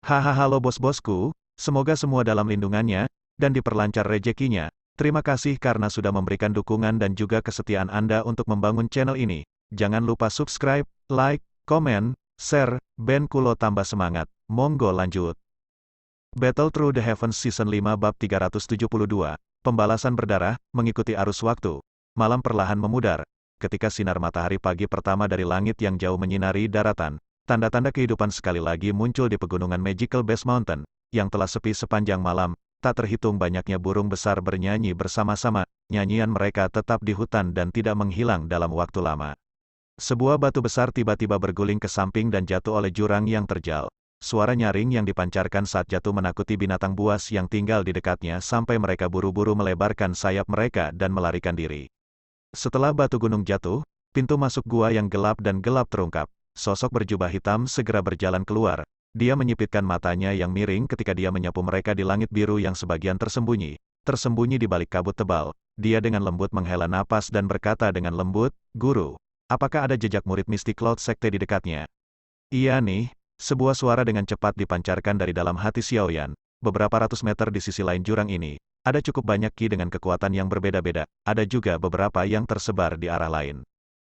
Hahaha halo bos-bosku, semoga semua dalam lindungannya, dan diperlancar rezekinya. Terima kasih karena sudah memberikan dukungan dan juga kesetiaan Anda untuk membangun channel ini. Jangan lupa subscribe, like, komen, share, Ben Kulo tambah semangat. Monggo lanjut. Battle Through the Heavens Season 5 Bab 372, Pembalasan berdarah, mengikuti arus waktu. Malam perlahan memudar. Ketika sinar matahari pagi pertama dari langit yang jauh menyinari daratan, tanda-tanda kehidupan sekali lagi muncul di pegunungan Magical Base Mountain, yang telah sepi sepanjang malam. Tak terhitung banyaknya burung besar bernyanyi bersama-sama, nyanyian mereka tetap di hutan dan tidak menghilang dalam waktu lama. Sebuah batu besar tiba-tiba berguling ke samping dan jatuh oleh jurang yang terjal. Suara nyaring yang dipancarkan saat jatuh menakuti binatang buas yang tinggal di dekatnya sampai mereka buru-buru melebarkan sayap mereka dan melarikan diri. Setelah batu gunung jatuh, pintu masuk gua yang gelap dan gelap terungkap. Sosok berjubah hitam segera berjalan keluar. Dia menyipitkan matanya yang miring ketika dia menyapu mereka di langit biru yang sebagian tersembunyi di balik kabut tebal. Dia dengan lembut menghela napas dan berkata dengan lembut, "Guru, apakah ada jejak murid Mystic Cloud Sekte di dekatnya?" "Iya nih," sebuah suara dengan cepat dipancarkan dari dalam hati Xiaoyan. Beberapa ratus meter di sisi lain jurang ini, ada cukup banyak ki dengan kekuatan yang berbeda-beda, ada juga beberapa yang tersebar di arah lain.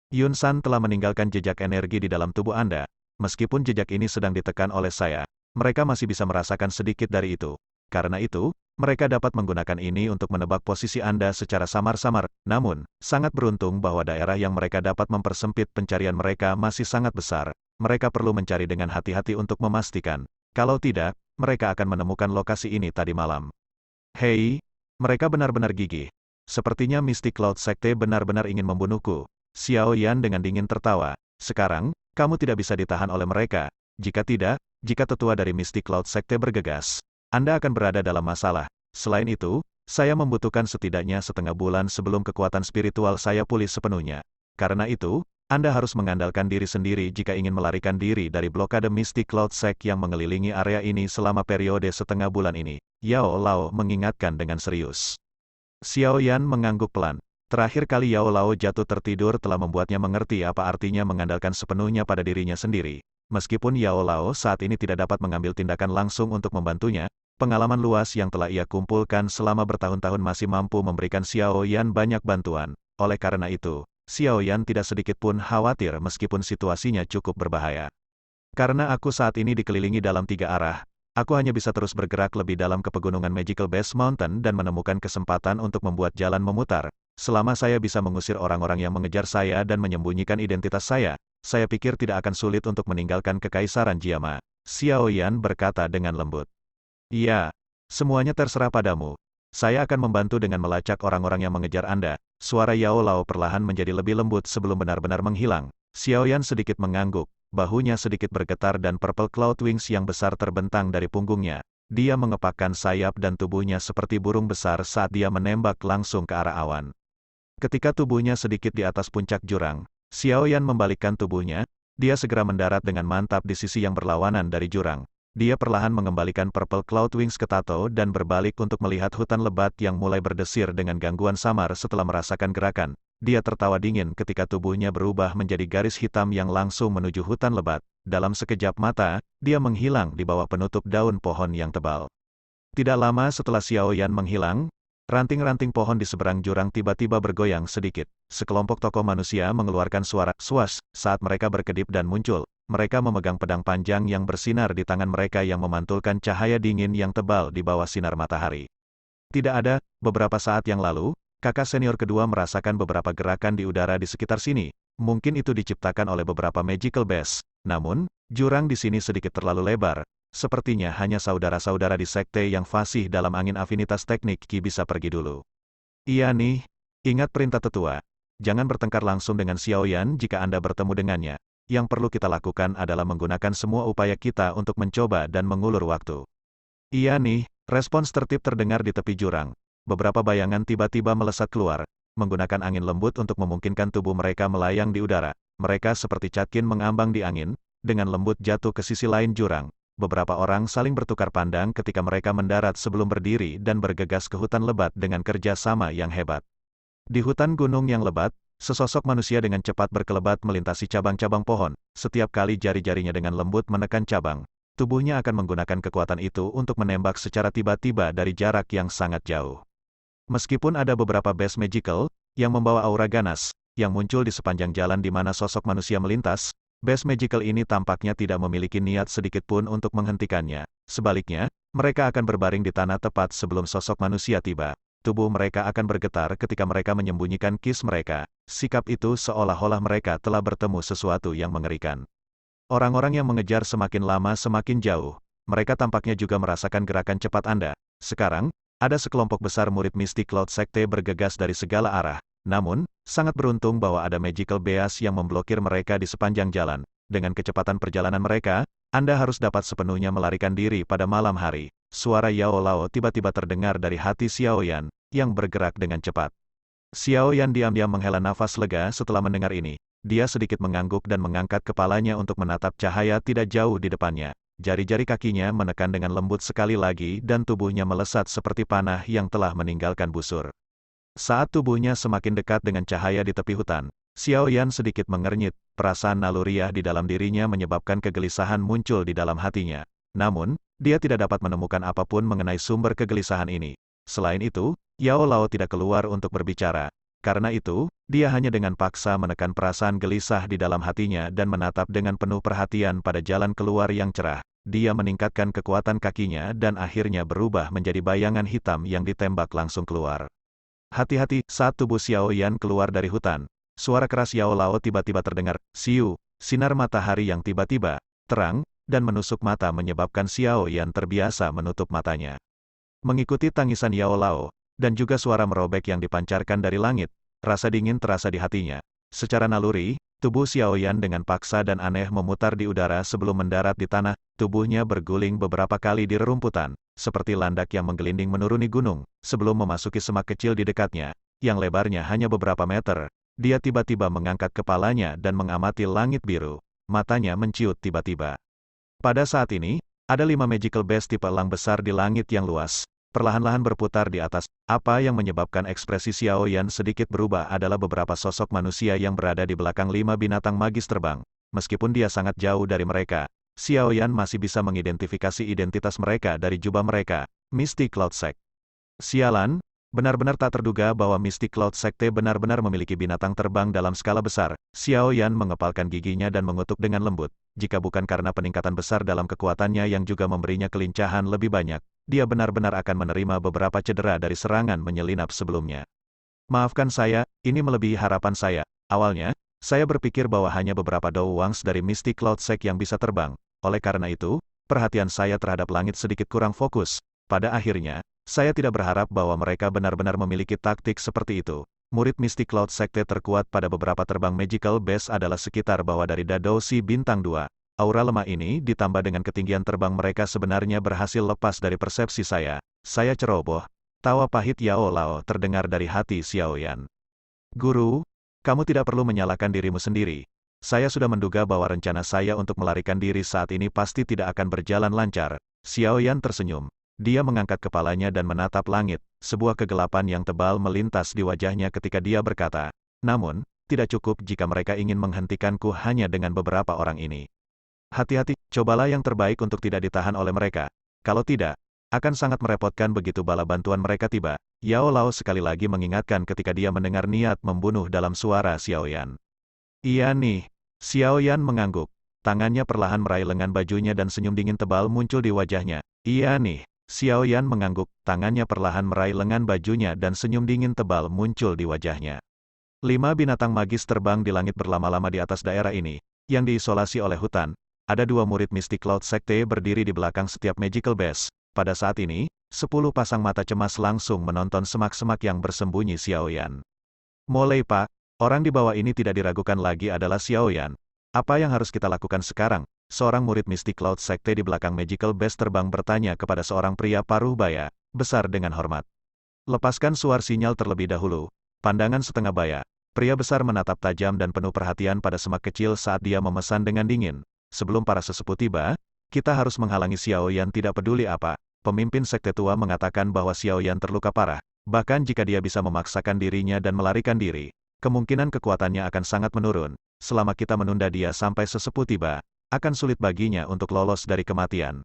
Yun San telah meninggalkan jejak energi di dalam tubuh Anda. Meskipun jejak ini sedang ditekan oleh saya, mereka masih bisa merasakan sedikit dari itu. Karena itu, mereka dapat menggunakan ini untuk menebak posisi Anda secara samar-samar. Namun, sangat beruntung bahwa daerah yang mereka dapat mempersempit pencarian mereka masih sangat besar. Mereka perlu mencari dengan hati-hati untuk memastikan. Kalau tidak, mereka akan menemukan lokasi ini tadi malam. Hei, mereka benar-benar gigih. Sepertinya Mystic Cloud Sekte benar-benar ingin membunuhku. Xiaoyan dengan dingin tertawa. Sekarang, kamu tidak bisa ditahan oleh mereka. Jika tidak, jika tetua dari Mystic Cloud Sekte bergegas, Anda akan berada dalam masalah. Selain itu, saya membutuhkan setidaknya setengah bulan sebelum kekuatan spiritual saya pulih sepenuhnya. Karena itu, Anda harus mengandalkan diri sendiri jika ingin melarikan diri dari blokade Mystic Cloud Sect yang mengelilingi area ini selama periode setengah bulan ini. Yao Lao mengingatkan dengan serius. Xiaoyan mengangguk pelan. Terakhir kali Yao Lao jatuh tertidur telah membuatnya mengerti apa artinya mengandalkan sepenuhnya pada dirinya sendiri. Meskipun Yao Lao saat ini tidak dapat mengambil tindakan langsung untuk membantunya, pengalaman luas yang telah ia kumpulkan selama bertahun-tahun masih mampu memberikan Xiaoyan banyak bantuan. Oleh karena itu, Xiaoyan tidak sedikit pun khawatir meskipun situasinya cukup berbahaya. Karena aku saat ini dikelilingi dalam 3 arah, aku hanya bisa terus bergerak lebih dalam ke pegunungan Magical Base Mountain dan menemukan kesempatan untuk membuat jalan memutar. Selama saya bisa mengusir orang-orang yang mengejar saya dan menyembunyikan identitas saya pikir tidak akan sulit untuk meninggalkan Kekaisaran Jiama. Xiaoyan berkata dengan lembut. Iya, semuanya terserah padamu. Saya akan membantu dengan melacak orang-orang yang mengejar Anda. Suara Yao Lao perlahan menjadi lebih lembut sebelum benar-benar menghilang. Xiaoyan sedikit mengangguk, bahunya sedikit bergetar dan Purple Cloud Wings yang besar terbentang dari punggungnya. Dia mengepakkan sayap dan tubuhnya seperti burung besar saat dia menembak langsung ke arah awan. Ketika tubuhnya sedikit di atas puncak jurang, Xiaoyan membalikkan tubuhnya, dia segera mendarat dengan mantap di sisi yang berlawanan dari jurang. Dia perlahan mengembalikan Purple Cloud Wings ke tato dan berbalik untuk melihat hutan lebat yang mulai berdesir dengan gangguan samar setelah merasakan gerakan. Dia tertawa dingin ketika tubuhnya berubah menjadi garis hitam yang langsung menuju hutan lebat. Dalam sekejap mata, dia menghilang di bawah penutup daun pohon yang tebal. Tidak lama setelah Xiaoyan menghilang, ranting-ranting pohon di seberang jurang tiba-tiba bergoyang sedikit. Sekelompok tokoh manusia mengeluarkan suara swash saat mereka berkedip dan muncul. Mereka memegang pedang panjang yang bersinar di tangan mereka yang memantulkan cahaya dingin yang tebal di bawah sinar matahari. Tidak ada, beberapa saat yang lalu, kakak senior kedua merasakan beberapa gerakan di udara di sekitar sini. Mungkin itu diciptakan oleh beberapa magical base. Namun, jurang di sini sedikit terlalu lebar. Sepertinya hanya saudara-saudara di sekte yang fasih dalam angin afinitas teknik Ki bisa pergi dulu. Iya nih, ingat perintah tetua. Jangan bertengkar langsung dengan Xiaoyan jika Anda bertemu dengannya. Yang perlu kita lakukan adalah menggunakan semua upaya kita untuk mencoba dan mengulur waktu. Iya nih, respons tertib terdengar di tepi jurang. Beberapa bayangan tiba-tiba melesat keluar, menggunakan angin lembut untuk memungkinkan tubuh mereka melayang di udara. Mereka seperti catkin mengambang di angin, dengan lembut jatuh ke sisi lain jurang. Beberapa orang saling bertukar pandang ketika mereka mendarat sebelum berdiri dan bergegas ke hutan lebat dengan kerja sama yang hebat. Di hutan gunung yang lebat, sesosok manusia dengan cepat berkelebat melintasi cabang-cabang pohon. Setiap kali jari-jarinya dengan lembut menekan cabang, tubuhnya akan menggunakan kekuatan itu untuk menembak secara tiba-tiba dari jarak yang sangat jauh. Meskipun ada beberapa base magical yang membawa aura ganas yang muncul di sepanjang jalan di mana sosok manusia melintas, base magical ini tampaknya tidak memiliki niat sedikit pun untuk menghentikannya. Sebaliknya, mereka akan berbaring di tanah tepat sebelum sosok manusia tiba. Tubuh mereka akan bergetar ketika mereka menyembunyikan kis mereka. Sikap itu seolah-olah mereka telah bertemu sesuatu yang mengerikan. Orang-orang yang mengejar semakin lama semakin jauh. Mereka tampaknya juga merasakan gerakan cepat Anda. Sekarang, ada sekelompok besar murid Mystic Cloud Sekte bergegas dari segala arah. Namun, sangat beruntung bahwa ada Magical Beast yang memblokir mereka di sepanjang jalan. Dengan kecepatan perjalanan mereka, Anda harus dapat sepenuhnya melarikan diri pada malam hari. Suara Yao Lao tiba-tiba terdengar dari hati Xiao Yan, yang bergerak dengan cepat. Xiao Yan diam-diam menghela nafas lega setelah mendengar ini. Dia sedikit mengangguk dan mengangkat kepalanya untuk menatap cahaya tidak jauh di depannya. Jari-jari kakinya menekan dengan lembut sekali lagi dan tubuhnya melesat seperti panah yang telah meninggalkan busur. Saat tubuhnya semakin dekat dengan cahaya di tepi hutan, Xiao Yan sedikit mengernyit. Perasaan naluriah di dalam dirinya menyebabkan kegelisahan muncul di dalam hatinya. Namun, dia tidak dapat menemukan apapun mengenai sumber kegelisahan ini. Selain itu, Yao Lao tidak keluar untuk berbicara. Karena itu, dia hanya dengan paksa menekan perasaan gelisah di dalam hatinya dan menatap dengan penuh perhatian pada jalan keluar yang cerah. Dia meningkatkan kekuatan kakinya dan akhirnya berubah menjadi bayangan hitam yang ditembak langsung keluar. Hati-hati, saat tubuh Xiao Yan keluar dari hutan, suara keras Yao Lao tiba-tiba terdengar. Siu, sinar matahari yang tiba-tiba terang dan menusuk mata menyebabkan Xiao Yan terbiasa menutup matanya. Mengikuti tangisan Yao Lao, dan juga suara merobek yang dipancarkan dari langit, rasa dingin terasa di hatinya. Secara naluri, tubuh Xiao Yan dengan paksa dan aneh memutar di udara sebelum mendarat di tanah, tubuhnya berguling beberapa kali di rerumputan, seperti landak yang menggelinding menuruni gunung, sebelum memasuki semak kecil di dekatnya, yang lebarnya hanya beberapa meter. Dia tiba-tiba mengangkat kepalanya dan mengamati langit biru. Matanya menciut tiba-tiba. Pada saat ini, ada 5 Magical Beast tipe elang besar di langit yang luas. Perlahan-lahan berputar di atas. Apa yang menyebabkan ekspresi Xiao Yan sedikit berubah adalah beberapa sosok manusia yang berada di belakang 5 binatang magis terbang. Meskipun dia sangat jauh dari mereka, Xiao Yan masih bisa mengidentifikasi identitas mereka dari jubah mereka. Mystic Cloud Sect. Sialan, benar-benar tak terduga bahwa Mystic Cloud Sekte benar-benar memiliki binatang terbang dalam skala besar. Xiao Yan mengepalkan giginya dan mengutuk dengan lembut. Jika bukan karena peningkatan besar dalam kekuatannya yang juga memberinya kelincahan lebih banyak, dia benar-benar akan menerima beberapa cedera dari serangan menyelinap sebelumnya. Maafkan saya, ini melebihi harapan saya. Awalnya, saya berpikir bahwa hanya beberapa Douwangs dari Mystic Cloud Sect yang bisa terbang. Oleh karena itu, perhatian saya terhadap langit sedikit kurang fokus. Pada akhirnya, saya tidak berharap bahwa mereka benar-benar memiliki taktik seperti itu. Murid Mystic Cloud Sekte terkuat pada beberapa terbang Magical Beast adalah sekitar bawah dari Dadoushi Bintang 2. Aura lemah ini ditambah dengan ketinggian terbang mereka sebenarnya berhasil lepas dari persepsi saya. Saya ceroboh. Tawa pahit Yao Lao terdengar dari hati Xiao Yan. Guru, kamu tidak perlu menyalahkan dirimu sendiri. Saya sudah menduga bahwa rencana saya untuk melarikan diri saat ini pasti tidak akan berjalan lancar. Xiao Yan tersenyum. Dia mengangkat kepalanya dan menatap langit. Sebuah kegelapan yang tebal melintas di wajahnya ketika dia berkata, namun, tidak cukup jika mereka ingin menghentikanku hanya dengan beberapa orang ini. Hati-hati, cobalah yang terbaik untuk tidak ditahan oleh mereka. Kalau tidak, akan sangat merepotkan begitu bala bantuan mereka tiba. Yao Lao sekali lagi mengingatkan ketika dia mendengar niat membunuh dalam suara Xiao Yan. Iya nih, Xiao Yan mengangguk. Tangannya perlahan meraih lengan bajunya dan senyum dingin tebal muncul di wajahnya. Iya nih, Xiao Yan mengangguk. Tangannya perlahan meraih lengan bajunya dan senyum dingin tebal muncul di wajahnya. 5 binatang magis terbang di langit berlama-lama di atas daerah ini, yang diisolasi oleh hutan. Ada 2 murid Mystic Cloud Sekte berdiri di belakang setiap Magical Beast. Pada saat ini, 10 pasang mata cemas langsung menonton semak-semak yang bersembunyi Xiao Yan. Mulai Pak, orang di bawah ini tidak diragukan lagi adalah Xiao Yan. Apa yang harus kita lakukan sekarang? Seorang murid Mystic Cloud Sekte di belakang Magical Beast terbang bertanya kepada seorang pria paruh baya, besar dengan hormat. Lepaskan suar sinyal terlebih dahulu. Pandangan setengah baya. Pria besar menatap tajam dan penuh perhatian pada semak kecil saat dia memesan dengan dingin. Sebelum para sesepuh tiba, kita harus menghalangi Xiao Yan tidak peduli apa. Pemimpin sekte tua mengatakan bahwa Xiao Yan terluka parah. Bahkan jika dia bisa memaksakan dirinya dan melarikan diri, kemungkinan kekuatannya akan sangat menurun. Selama kita menunda dia sampai sesepuh tiba, akan sulit baginya untuk lolos dari kematian.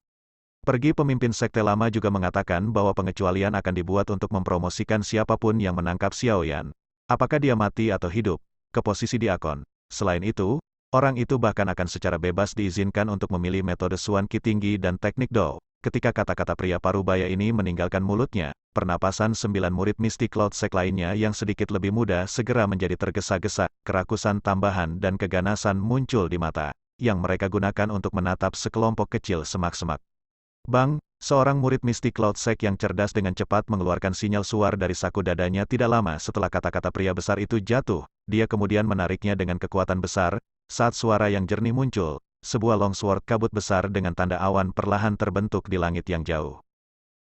Pergi pemimpin sekte lama juga mengatakan bahwa pengecualian akan dibuat untuk mempromosikan siapapun yang menangkap Xiaoyan. Apakah dia mati atau hidup, ke posisi diakon. Selain itu, orang itu bahkan akan secara bebas diizinkan untuk memilih metode Xuan Qi tinggi dan teknik Dou. Ketika kata-kata pria parubaya ini meninggalkan mulutnya, pernapasan 9 murid mistik Cloud Sect lainnya yang sedikit lebih muda segera menjadi tergesa-gesa, kerakusan tambahan dan keganasan muncul di mata, yang mereka gunakan untuk menatap sekelompok kecil semak-semak. Bang, seorang murid mistik Cloud Sect yang cerdas dengan cepat mengeluarkan sinyal suar dari saku dadanya tidak lama setelah kata-kata pria besar itu jatuh, dia kemudian menariknya dengan kekuatan besar, saat suara yang jernih muncul, sebuah longsword kabut besar dengan tanda awan perlahan terbentuk di langit yang jauh.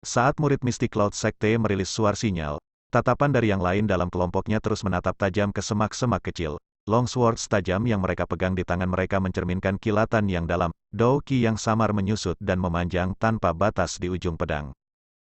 Saat murid mistik Cloud Sekte merilis suar sinyal, tatapan dari yang lain dalam kelompoknya terus menatap tajam ke semak-semak kecil. Longswords tajam yang mereka pegang di tangan mereka mencerminkan kilatan yang dalam, Dou Qi yang samar menyusut dan memanjang tanpa batas di ujung pedang.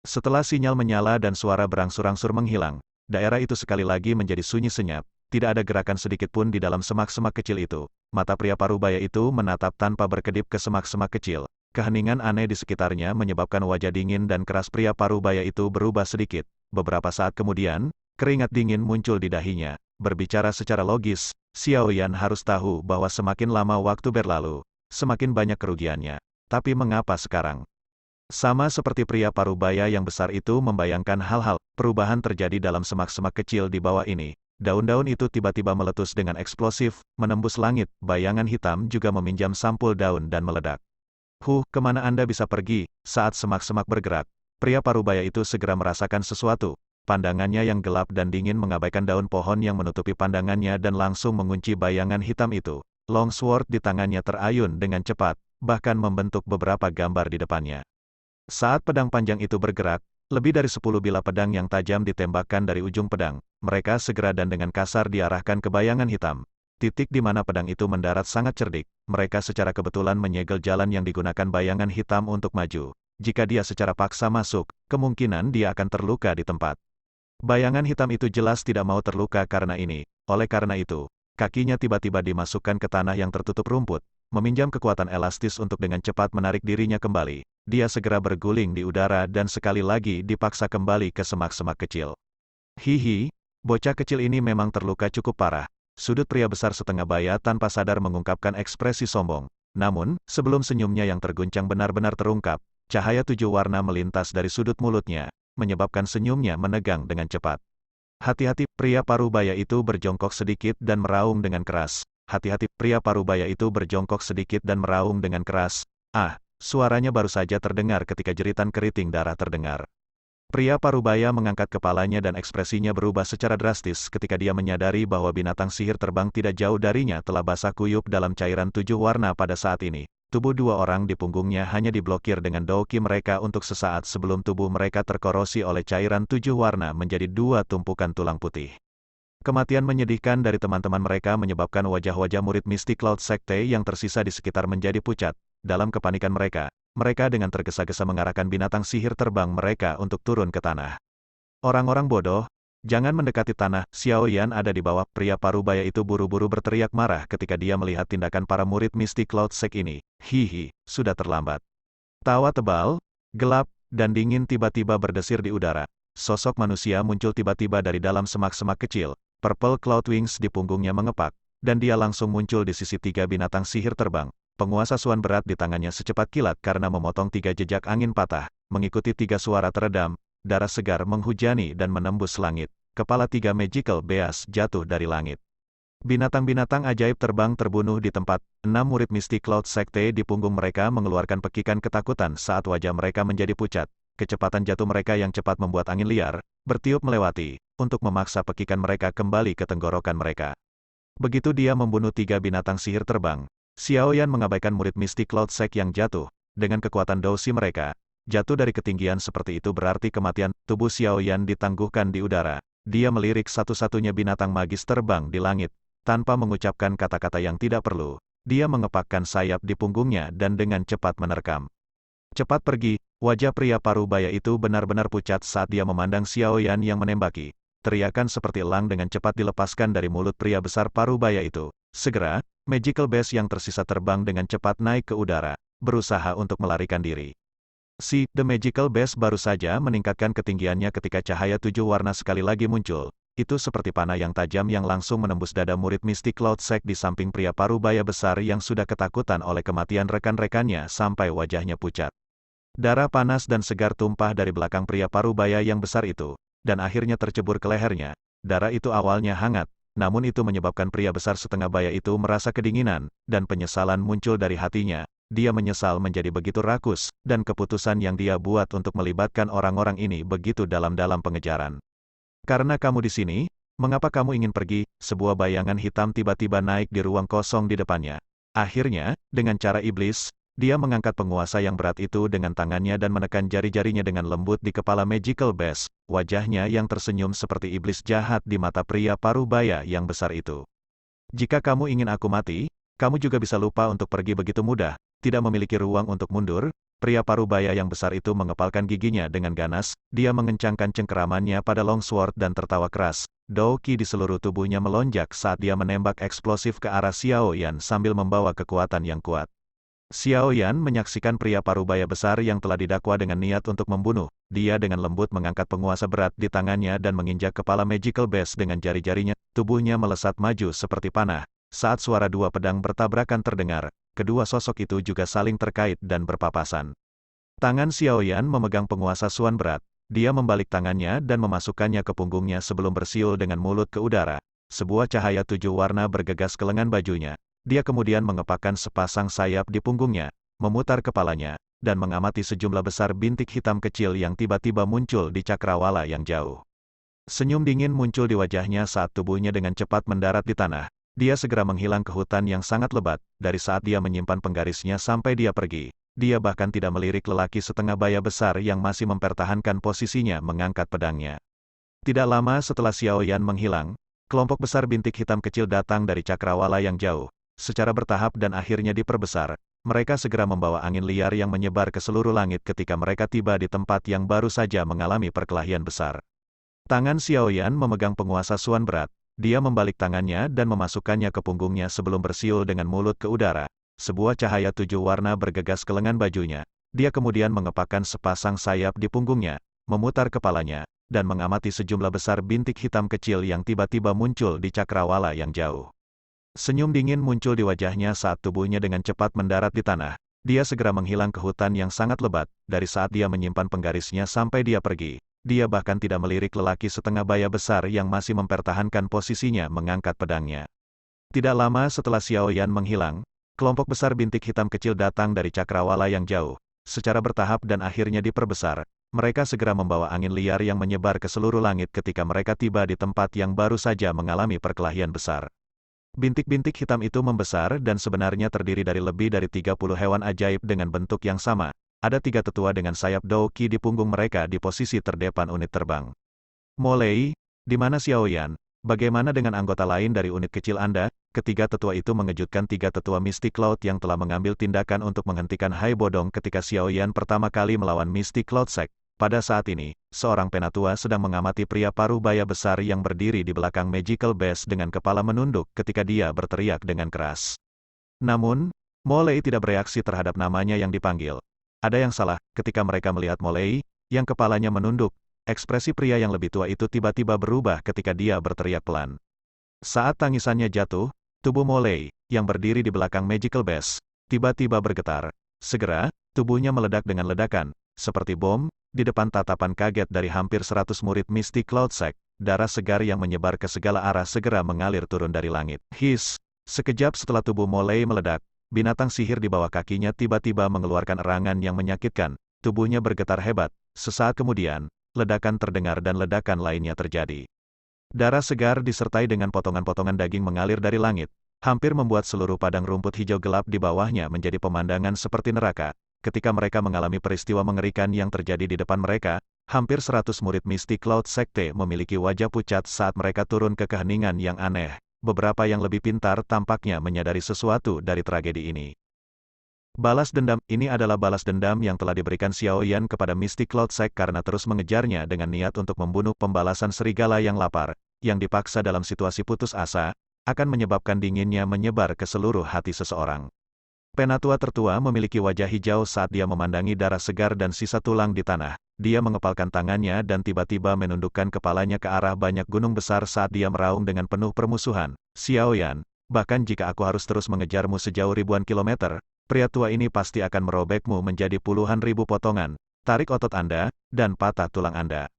Setelah sinyal menyala dan suara berangsur-angsur menghilang, daerah itu sekali lagi menjadi sunyi senyap, tidak ada gerakan sedikit pun di dalam semak-semak kecil itu. Mata pria parubaya itu menatap tanpa berkedip ke semak-semak kecil. Keheningan aneh di sekitarnya menyebabkan wajah dingin dan keras pria parubaya itu berubah sedikit. Beberapa saat kemudian, keringat dingin muncul di dahinya. Berbicara secara logis, Xiaoyan harus tahu bahwa semakin lama waktu berlalu, semakin banyak kerugiannya. Tapi mengapa sekarang? Sama seperti pria parubaya yang besar itu membayangkan hal-hal, perubahan terjadi dalam semak-semak kecil di bawah ini. Daun-daun itu tiba-tiba meletus dengan eksplosif, menembus langit, bayangan hitam juga meminjam sampul daun dan meledak. Kemana Anda bisa pergi? Saat semak-semak bergerak, pria parubaya itu segera merasakan sesuatu. Pandangannya yang gelap dan dingin mengabaikan daun pohon yang menutupi pandangannya dan langsung mengunci bayangan hitam itu. Longsword di tangannya terayun dengan cepat, bahkan membentuk beberapa gambar di depannya. Saat pedang panjang itu bergerak, lebih dari 10 bilah pedang yang tajam ditembakkan dari ujung pedang. Mereka segera dan dengan kasar diarahkan ke bayangan hitam. Titik di mana pedang itu mendarat sangat cerdik. Mereka secara kebetulan menyegel jalan yang digunakan bayangan hitam untuk maju. Jika dia secara paksa masuk, kemungkinan dia akan terluka di tempat. Bayangan hitam itu jelas tidak mau terluka karena ini. Oleh karena itu, kakinya tiba-tiba dimasukkan ke tanah yang tertutup rumput, meminjam kekuatan elastis untuk dengan cepat menarik dirinya kembali. Dia segera berguling di udara dan sekali lagi dipaksa kembali ke semak-semak kecil. Hihi, bocah kecil ini memang terluka cukup parah. Sudut pria besar setengah baya tanpa sadar mengungkapkan ekspresi sombong. Namun, sebelum senyumnya yang terguncang benar-benar terungkap, cahaya 7 warna melintas dari sudut mulutnya, menyebabkan senyumnya menegang dengan cepat. Hati-hati, pria parubaya itu berjongkok sedikit dan meraung dengan keras. Hati-hati, pria parubaya itu berjongkok sedikit dan meraung dengan keras. Suaranya baru saja terdengar ketika jeritan keriting darah terdengar. Pria parubaya mengangkat kepalanya dan ekspresinya berubah secara drastis ketika dia menyadari bahwa binatang sihir terbang tidak jauh darinya telah basah kuyup dalam cairan 7 warna pada saat ini. Tubuh 2 orang di punggungnya hanya diblokir dengan Dou Qi mereka untuk sesaat sebelum tubuh mereka terkorosi oleh cairan 7 warna menjadi 2 tumpukan tulang putih. Kematian menyedihkan dari teman-teman mereka menyebabkan wajah-wajah murid mistik Cloud Sekte yang tersisa di sekitar menjadi pucat. Dalam kepanikan mereka, mereka dengan tergesa-gesa mengarahkan binatang sihir terbang mereka untuk turun ke tanah. Orang-orang bodoh, jangan mendekati tanah. Xiaoyan ada di bawah. Pria parubaya itu buru-buru berteriak marah ketika dia melihat tindakan para murid mistik Cloud Sect ini. Hihi, sudah terlambat. Tawa tebal, gelap, dan dingin tiba-tiba berdesir di udara. Sosok manusia muncul tiba-tiba dari dalam semak-semak kecil. Purple Cloud Wings di punggungnya mengepak, dan dia langsung muncul di sisi 3 binatang sihir terbang. Penguasa suan berat di tangannya secepat kilat karena memotong 3 jejak angin patah, mengikuti 3 suara teredam. Darah segar menghujani dan menembus langit. Kepala 3 magical beas jatuh dari langit. Binatang-binatang ajaib terbang terbunuh di tempat. 6 murid mistik Cloud Sekte di punggung mereka mengeluarkan pekikan ketakutan saat wajah mereka menjadi pucat. Kecepatan jatuh mereka yang cepat membuat angin liar bertiup melewati, untuk memaksa pekikan mereka kembali ke tenggorokan mereka. Begitu dia membunuh 3 binatang sihir terbang, Xiaoyan mengabaikan murid mistik Cloud Sect yang jatuh. Dengan kekuatan Dou Qi mereka, jatuh dari ketinggian seperti itu berarti kematian. Tubuh Xiaoyan ditangguhkan di udara. Dia melirik satu-satunya binatang magis terbang di langit. Tanpa mengucapkan kata-kata yang tidak perlu, dia mengepakkan sayap di punggungnya dan dengan cepat menerkam. Cepat pergi, wajah pria parubaya itu benar-benar pucat saat dia memandang Xiaoyan yang menembaki. Teriakan seperti elang dengan cepat dilepaskan dari mulut pria besar parubaya itu. Segera, Magical Beast yang tersisa terbang dengan cepat naik ke udara, berusaha untuk melarikan diri. Si The Magical Beast baru saja meningkatkan ketinggiannya ketika cahaya 7 warna sekali lagi muncul. Itu seperti panah yang tajam yang langsung menembus dada murid Mystic Cloud Sect di samping pria parubaya besar yang sudah ketakutan oleh kematian rekan-rekannya sampai wajahnya pucat. Darah panas dan segar tumpah dari belakang pria parubaya yang besar itu, dan akhirnya tercebur ke lehernya. Darah itu awalnya hangat, namun itu menyebabkan pria besar setengah baya itu merasa kedinginan, dan penyesalan muncul dari hatinya. Dia menyesal menjadi begitu rakus, dan keputusan yang dia buat untuk melibatkan orang-orang ini begitu dalam-dalam pengejaran. Karena kamu di sini, mengapa kamu ingin pergi? Sebuah bayangan hitam tiba-tiba naik di ruang kosong di depannya. Akhirnya, dengan cara iblis, dia mengangkat penguasa yang berat itu dengan tangannya dan menekan jari-jarinya dengan lembut di kepala Magical Beast. Wajahnya yang tersenyum seperti iblis jahat di mata pria parubaya yang besar itu. Jika kamu ingin aku mati, kamu juga bisa lupa untuk pergi begitu mudah, tidak memiliki ruang untuk mundur. Pria parubaya yang besar itu mengepalkan giginya dengan ganas, dia mengencangkan cengkeramannya pada longsword dan tertawa keras. Doki di seluruh tubuhnya melonjak saat dia menembak eksplosif ke arah Xiao Yan sambil membawa kekuatan yang kuat. Xiao Yan menyaksikan pria parubaya besar yang telah didakwa dengan niat untuk membunuh. Dia dengan lembut mengangkat penguasa berat di tangannya dan menginjak kepala Magical Beast dengan jari-jarinya. Tubuhnya melesat maju seperti panah. Saat suara dua pedang bertabrakan terdengar, kedua sosok itu juga saling terkait dan berpapasan. Tangan Xiao Yan memegang penguasa Suan berat. Dia membalik tangannya dan memasukkannya ke punggungnya sebelum bersiul dengan mulut ke udara. Sebuah cahaya 7 warna bergegas ke lengan bajunya. Dia kemudian mengepakkan sepasang sayap di punggungnya, memutar kepalanya, dan mengamati sejumlah besar bintik hitam kecil yang tiba-tiba muncul di cakrawala yang jauh. Senyum dingin muncul di wajahnya saat tubuhnya dengan cepat mendarat di tanah. Dia segera menghilang ke hutan yang sangat lebat. Dari saat dia menyimpan penggarisnya sampai dia pergi, dia bahkan tidak melirik lelaki setengah baya besar yang masih mempertahankan posisinya mengangkat pedangnya. Tidak lama setelah Xiao Yan menghilang, kelompok besar bintik hitam kecil datang dari cakrawala yang jauh. Secara bertahap dan akhirnya diperbesar, mereka segera membawa angin liar yang menyebar ke seluruh langit ketika mereka tiba di tempat yang baru saja mengalami perkelahian besar. Tangan Xiao Yan memegang penguasa Suan berat. Dia membalik tangannya dan memasukkannya ke punggungnya sebelum bersiul dengan mulut ke udara. Sebuah cahaya 7 warna bergegas ke lengan bajunya. Dia kemudian mengepakkan sepasang sayap di punggungnya, memutar kepalanya, dan mengamati sejumlah besar bintik hitam kecil yang tiba-tiba muncul di cakrawala yang jauh. Senyum dingin muncul di wajahnya saat tubuhnya dengan cepat mendarat di tanah. Dia segera menghilang ke hutan yang sangat lebat. Dari saat dia menyimpan penggarisnya sampai dia pergi, dia bahkan tidak melirik lelaki setengah baya besar yang masih mempertahankan posisinya mengangkat pedangnya. Tidak lama setelah Xiao Yan menghilang, kelompok besar bintik hitam kecil datang dari cakrawala yang jauh. Secara bertahap dan akhirnya diperbesar, mereka segera membawa angin liar yang menyebar ke seluruh langit ketika mereka tiba di tempat yang baru saja mengalami perkelahian besar. Bintik-bintik hitam itu membesar dan sebenarnya terdiri dari lebih dari 30 hewan ajaib dengan bentuk yang sama. Ada 3 tetua dengan sayap Doki di punggung mereka di posisi terdepan unit terbang. Molei, di mana Xiao Yan? Bagaimana dengan anggota lain dari unit kecil Anda? Ketiga tetua itu mengejutkan 3 tetua Mystic Cloud yang telah mengambil tindakan untuk menghentikan Hai Bodong ketika Xiao Yan pertama kali melawan Mystic Cloud Sect. Pada saat ini, seorang penatua sedang mengamati pria parubaya besar yang berdiri di belakang Magical Beast dengan kepala menunduk ketika dia berteriak dengan keras. Namun, Molei tidak bereaksi terhadap namanya yang dipanggil. Ada yang salah, ketika mereka melihat Molei, yang kepalanya menunduk, ekspresi pria yang lebih tua itu tiba-tiba berubah ketika dia berteriak pelan. Saat tangisannya jatuh, tubuh Molei, yang berdiri di belakang Magical Beast, tiba-tiba bergetar. Segera, tubuhnya meledak dengan ledakan, seperti bom, di depan tatapan kaget dari hampir 100 murid Mystic Cloud Sect. Darah segar yang menyebar ke segala arah segera mengalir turun dari langit. His! Sekejap setelah tubuh Molei meledak, binatang sihir di bawah kakinya tiba-tiba mengeluarkan erangan yang menyakitkan. Tubuhnya bergetar hebat. Sesaat kemudian, ledakan terdengar dan ledakan lainnya terjadi. Darah segar disertai dengan potongan-potongan daging mengalir dari langit, hampir membuat seluruh padang rumput hijau gelap di bawahnya menjadi pemandangan seperti neraka. Ketika mereka mengalami peristiwa mengerikan yang terjadi di depan mereka, hampir 100 murid Mystic Cloud Sekte memiliki wajah pucat saat mereka turun ke keheningan yang aneh. Beberapa yang lebih pintar tampaknya menyadari sesuatu dari tragedi ini. Balas dendam, ini adalah balas dendam yang telah diberikan Xiao Yan kepada Mystic Cloud Sect karena terus mengejarnya dengan niat untuk membunuh pembalasan serigala yang lapar, yang dipaksa dalam situasi putus asa. akan menyebabkan dinginnya menyebar ke seluruh hati seseorang. Penatua tertua memiliki wajah hijau saat dia memandangi darah segar dan sisa tulang di tanah. Dia mengepalkan tangannya dan tiba-tiba menundukkan kepalanya ke arah banyak gunung besar saat dia meraung dengan penuh permusuhan. Xiaoyan, bahkan jika aku harus terus mengejarmu sejauh ribuan kilometer, pria tua ini pasti akan merobekmu menjadi puluhan ribu potongan, tarik otot Anda, dan patah tulang Anda.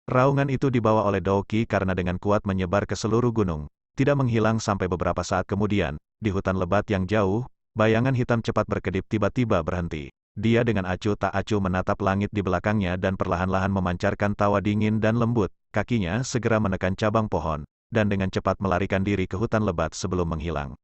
Raungan itu dibawa oleh Doki karena dengan kuat menyebar ke seluruh gunung, tidak menghilang sampai beberapa saat kemudian, di hutan lebat yang jauh, bayangan hitam cepat berkedip tiba-tiba berhenti. Dia dengan acuh tak acuh menatap langit di belakangnya dan perlahan-lahan memancarkan tawa dingin dan lembut, kakinya segera menekan cabang pohon, dan dengan cepat melarikan diri ke hutan lebat sebelum menghilang.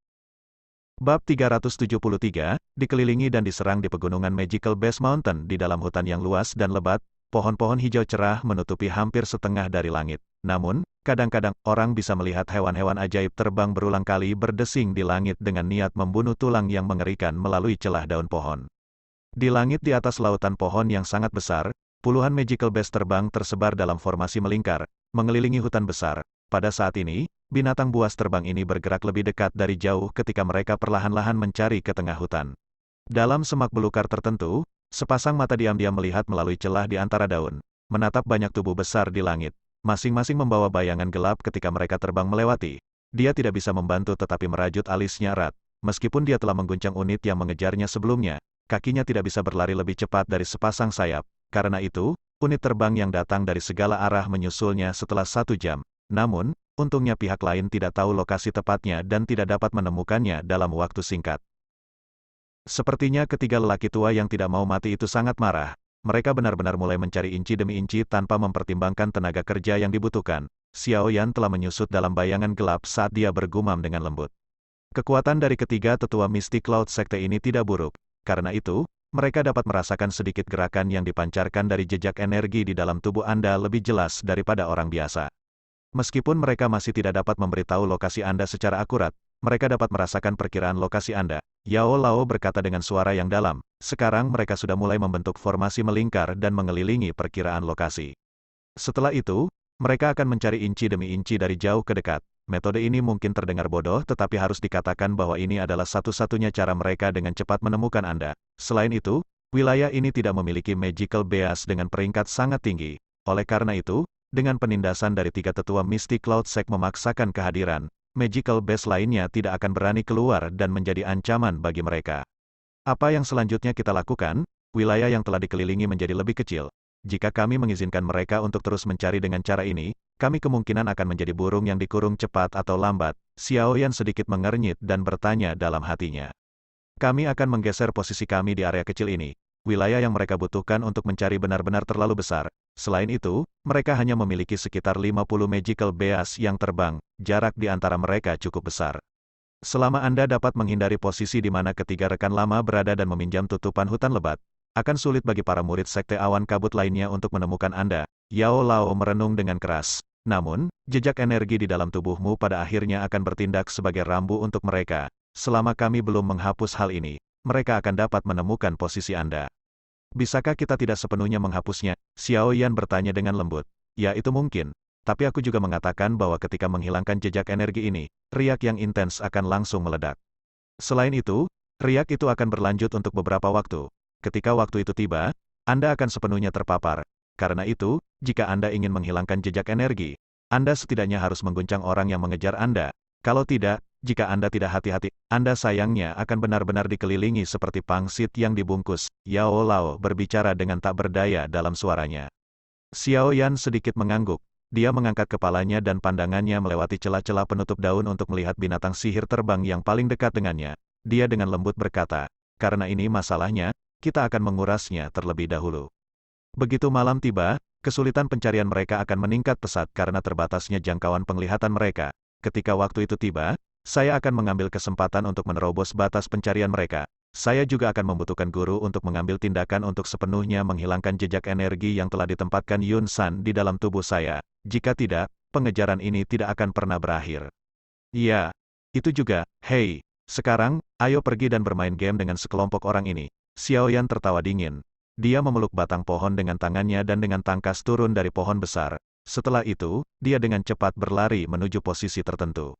Bab 373, dikelilingi dan diserang di pegunungan Magical Base Mountain di dalam hutan yang luas dan lebat, pohon-pohon hijau cerah menutupi hampir setengah dari langit. Namun, kadang-kadang orang bisa melihat hewan-hewan ajaib terbang berulang kali berdesing di langit dengan niat membunuh tulang yang mengerikan melalui celah daun pohon. Di langit di atas lautan pohon yang sangat besar, puluhan Magical Base terbang tersebar dalam formasi melingkar, mengelilingi hutan besar. Pada saat ini, binatang buas terbang ini bergerak lebih dekat dari jauh ketika mereka perlahan-lahan mencari ke tengah hutan. Dalam semak belukar tertentu, sepasang mata diam-diam melihat melalui celah di antara daun, menatap banyak tubuh besar di langit, masing-masing membawa bayangan gelap ketika mereka terbang melewati. Dia tidak bisa membantu tetapi merajut alisnya erat, meskipun dia telah mengguncang unit yang mengejarnya sebelumnya. Kakinya tidak bisa berlari lebih cepat dari sepasang sayap. Karena itu, unit terbang yang datang dari segala arah menyusulnya setelah 1 jam. Namun, untungnya pihak lain tidak tahu lokasi tepatnya dan tidak dapat menemukannya dalam waktu singkat. Sepertinya ketiga lelaki tua yang tidak mau mati itu sangat marah. Mereka benar-benar mulai mencari inci demi inci tanpa mempertimbangkan tenaga kerja yang dibutuhkan. Xiaoyan telah menyusut dalam bayangan gelap saat dia bergumam dengan lembut. Kekuatan dari ketiga tetua Mystic Cloud Sekte ini tidak buruk. Karena itu, mereka dapat merasakan sedikit gerakan yang dipancarkan dari jejak energi di dalam tubuh Anda lebih jelas daripada orang biasa. Meskipun mereka masih tidak dapat memberitahu lokasi Anda secara akurat, mereka dapat merasakan perkiraan lokasi Anda. Yao Lao berkata dengan suara yang dalam, sekarang mereka sudah mulai membentuk formasi melingkar dan mengelilingi perkiraan lokasi. Setelah itu, mereka akan mencari inci demi inci dari jauh ke dekat. Metode ini mungkin terdengar bodoh tetapi harus dikatakan bahwa ini adalah satu-satunya cara mereka dengan cepat menemukan Anda. Selain itu, wilayah ini tidak memiliki Magical Base dengan peringkat sangat tinggi. Oleh karena itu, dengan penindasan dari tiga tetua Mystic Cloud Sect memaksakan kehadiran, Magical Base lainnya tidak akan berani keluar dan menjadi ancaman bagi mereka. Apa yang selanjutnya kita lakukan? Wilayah yang telah dikelilingi menjadi lebih kecil. Jika kami mengizinkan mereka untuk terus mencari dengan cara ini, kami kemungkinan akan menjadi burung yang dikurung cepat atau lambat. Xiaoyan sedikit mengernyit dan bertanya dalam hatinya. Kami akan menggeser posisi kami di area kecil ini. Wilayah yang mereka butuhkan untuk mencari benar-benar terlalu besar. Selain itu, mereka hanya memiliki sekitar 50 Magical Base yang terbang, jarak di antara mereka cukup besar. Selama Anda dapat menghindari posisi di mana ketiga rekan lama berada dan meminjam tutupan hutan lebat, akan sulit bagi para murid Sekte Awan Kabut lainnya untuk menemukan Anda. Yao Lao merenung dengan keras. Namun, jejak energi di dalam tubuhmu pada akhirnya akan bertindak sebagai rambu untuk mereka. Selama kami belum menghapus hal ini, mereka akan dapat menemukan posisi Anda. Bisakah kita tidak sepenuhnya menghapusnya? Xiaoyan bertanya dengan lembut. Ya, itu mungkin. Tapi aku juga mengatakan bahwa ketika menghilangkan jejak energi ini, riak yang intens akan langsung meledak. Selain itu, riak itu akan berlanjut untuk beberapa waktu. Ketika waktu itu tiba, Anda akan sepenuhnya terpapar. Karena itu, jika Anda ingin menghilangkan jejak energi, Anda setidaknya harus mengguncang orang yang mengejar Anda. Kalau tidak, jika Anda tidak hati-hati, Anda sayangnya akan benar-benar dikelilingi seperti pangsit yang dibungkus. Yao Lao berbicara dengan tak berdaya dalam suaranya. Xiaoyan sedikit mengangguk. Dia mengangkat kepalanya dan pandangannya melewati celah-celah penutup daun untuk melihat binatang sihir terbang yang paling dekat dengannya. Dia dengan lembut berkata, karena ini masalahnya, kita akan mengurasnya terlebih dahulu. Begitu malam tiba, kesulitan pencarian mereka akan meningkat pesat karena terbatasnya jangkauan penglihatan mereka. Ketika waktu itu tiba, saya akan mengambil kesempatan untuk menerobos batas pencarian mereka. Saya juga akan membutuhkan guru untuk mengambil tindakan untuk sepenuhnya menghilangkan jejak energi yang telah ditempatkan Yun San di dalam tubuh saya. Jika tidak, pengejaran ini tidak akan pernah berakhir. Iya, itu juga. Hei, sekarang, ayo pergi dan bermain game dengan sekelompok orang ini. Xiaoyan tertawa dingin. Dia memeluk batang pohon dengan tangannya dan dengan tangkas turun dari pohon besar. Setelah itu, dia dengan cepat berlari menuju posisi tertentu.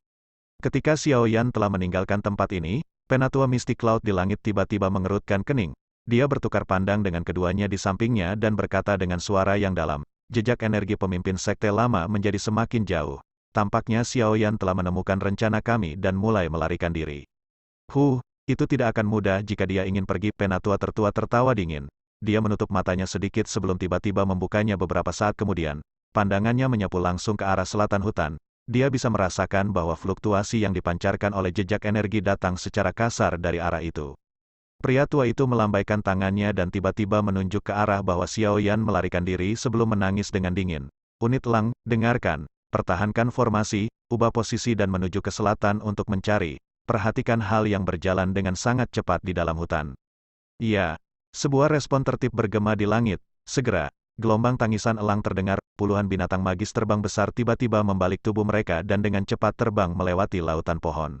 Ketika Xiao Yan telah meninggalkan tempat ini, Penatua Mystic Cloud di langit tiba-tiba mengerutkan kening. Dia bertukar pandang dengan keduanya di sampingnya dan berkata dengan suara yang dalam, jejak energi pemimpin sekte lama menjadi semakin jauh. Tampaknya Xiao Yan telah menemukan rencana kami dan mulai melarikan diri. Itu tidak akan mudah jika dia ingin pergi. Penatua tertua tertawa dingin. Dia menutup matanya sedikit sebelum tiba-tiba membukanya beberapa saat kemudian. Pandangannya menyapu langsung ke arah selatan hutan. Dia bisa merasakan bahwa fluktuasi yang dipancarkan oleh jejak energi datang secara kasar dari arah itu. Pria tua itu melambaikan tangannya dan tiba-tiba menunjuk ke arah bahwa Xiao Yan melarikan diri sebelum menangis dengan dingin. Unit Lang, dengarkan. Pertahankan formasi, ubah posisi dan menuju ke selatan untuk mencari. Perhatikan hal yang berjalan dengan sangat cepat di dalam hutan. Iya. Sebuah respon tertib bergema di langit. Segera, gelombang tangisan elang terdengar. Puluhan binatang magis terbang besar tiba-tiba membalik tubuh mereka dan dengan cepat terbang melewati lautan pohon.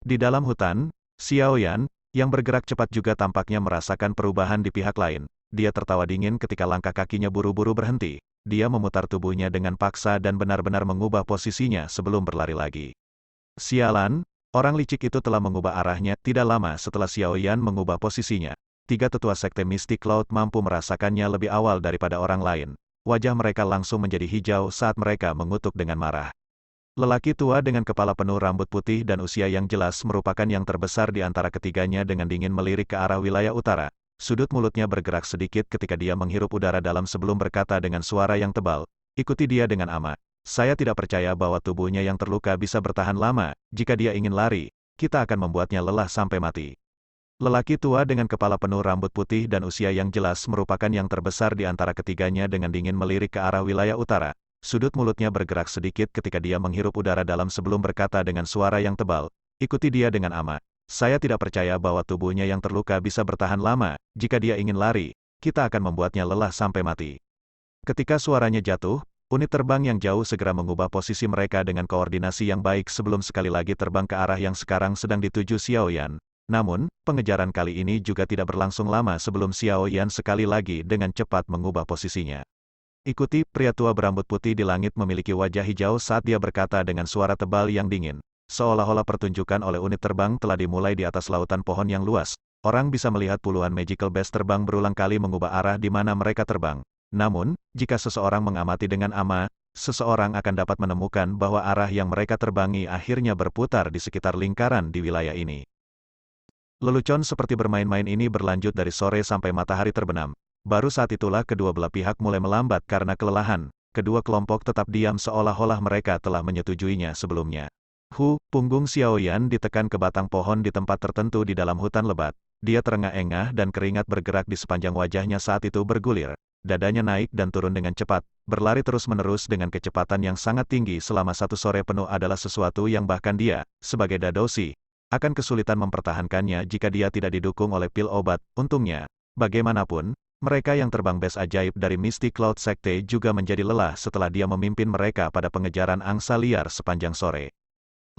Di dalam hutan, Xiao Yan, yang bergerak cepat juga tampaknya merasakan perubahan di pihak lain. Dia tertawa dingin ketika langkah kakinya buru-buru berhenti. Dia memutar tubuhnya dengan paksa dan benar-benar mengubah posisinya sebelum berlari lagi. Sialan, orang licik itu telah mengubah arahnya. Tidak lama setelah Xiao Yan mengubah posisinya, tiga tetua sekte Mystic Cloud mampu merasakannya lebih awal daripada orang lain. Wajah mereka langsung menjadi hijau saat mereka mengutuk dengan marah. Lelaki tua dengan kepala penuh rambut putih dan usia yang jelas merupakan yang terbesar di antara ketiganya dengan dingin melirik ke arah wilayah utara. Sudut mulutnya bergerak sedikit ketika dia menghirup udara dalam sebelum berkata dengan suara yang tebal, ikuti dia dengan amat. Saya tidak percaya bahwa tubuhnya yang terluka bisa bertahan lama. Jika dia ingin lari, kita akan membuatnya lelah sampai mati. Lelaki tua dengan kepala penuh rambut putih dan usia yang jelas merupakan yang terbesar di antara ketiganya dengan dingin melirik ke arah wilayah utara. Sudut mulutnya bergerak sedikit ketika dia menghirup udara dalam sebelum berkata dengan suara yang tebal, ikuti dia dengan amat. Saya tidak percaya bahwa tubuhnya yang terluka bisa bertahan lama. Jika dia ingin lari, kita akan membuatnya lelah sampai mati. Ketika suaranya jatuh, unit terbang yang jauh segera mengubah posisi mereka dengan koordinasi yang baik sebelum sekali lagi terbang ke arah yang sekarang sedang dituju Xiao Yan. Namun, pengejaran kali ini juga tidak berlangsung lama sebelum Xiao Yan sekali lagi dengan cepat mengubah posisinya. Ikuti, pria tua berambut putih di langit memiliki wajah hijau saat dia berkata dengan suara tebal yang dingin. Seolah-olah pertunjukan oleh unit terbang telah dimulai di atas lautan pohon yang luas. Orang bisa melihat puluhan magical best terbang berulang kali mengubah arah di mana mereka terbang. Namun, jika seseorang mengamati dengan ama, seseorang akan dapat menemukan bahwa arah yang mereka terbangi akhirnya berputar di sekitar lingkaran di wilayah ini. Lelucon seperti bermain-main ini berlanjut dari sore sampai matahari terbenam. Baru saat itulah kedua belah pihak mulai melambat karena kelelahan. Kedua kelompok tetap diam seolah-olah mereka telah menyetujuinya sebelumnya. Punggung Xiao Yan ditekan ke batang pohon di tempat tertentu di dalam hutan lebat. Dia terengah-engah dan keringat bergerak di sepanjang wajahnya saat itu bergulir. Dadanya naik dan turun dengan cepat. Berlari terus-menerus dengan kecepatan yang sangat tinggi selama satu sore penuh adalah sesuatu yang bahkan dia, sebagai Dadoshi, akan kesulitan mempertahankannya jika dia tidak didukung oleh pil obat. Untungnya, bagaimanapun, mereka yang terbang bes ajaib dari Mystic Cloud Sekte juga menjadi lelah setelah dia memimpin mereka pada pengejaran angsa liar sepanjang sore.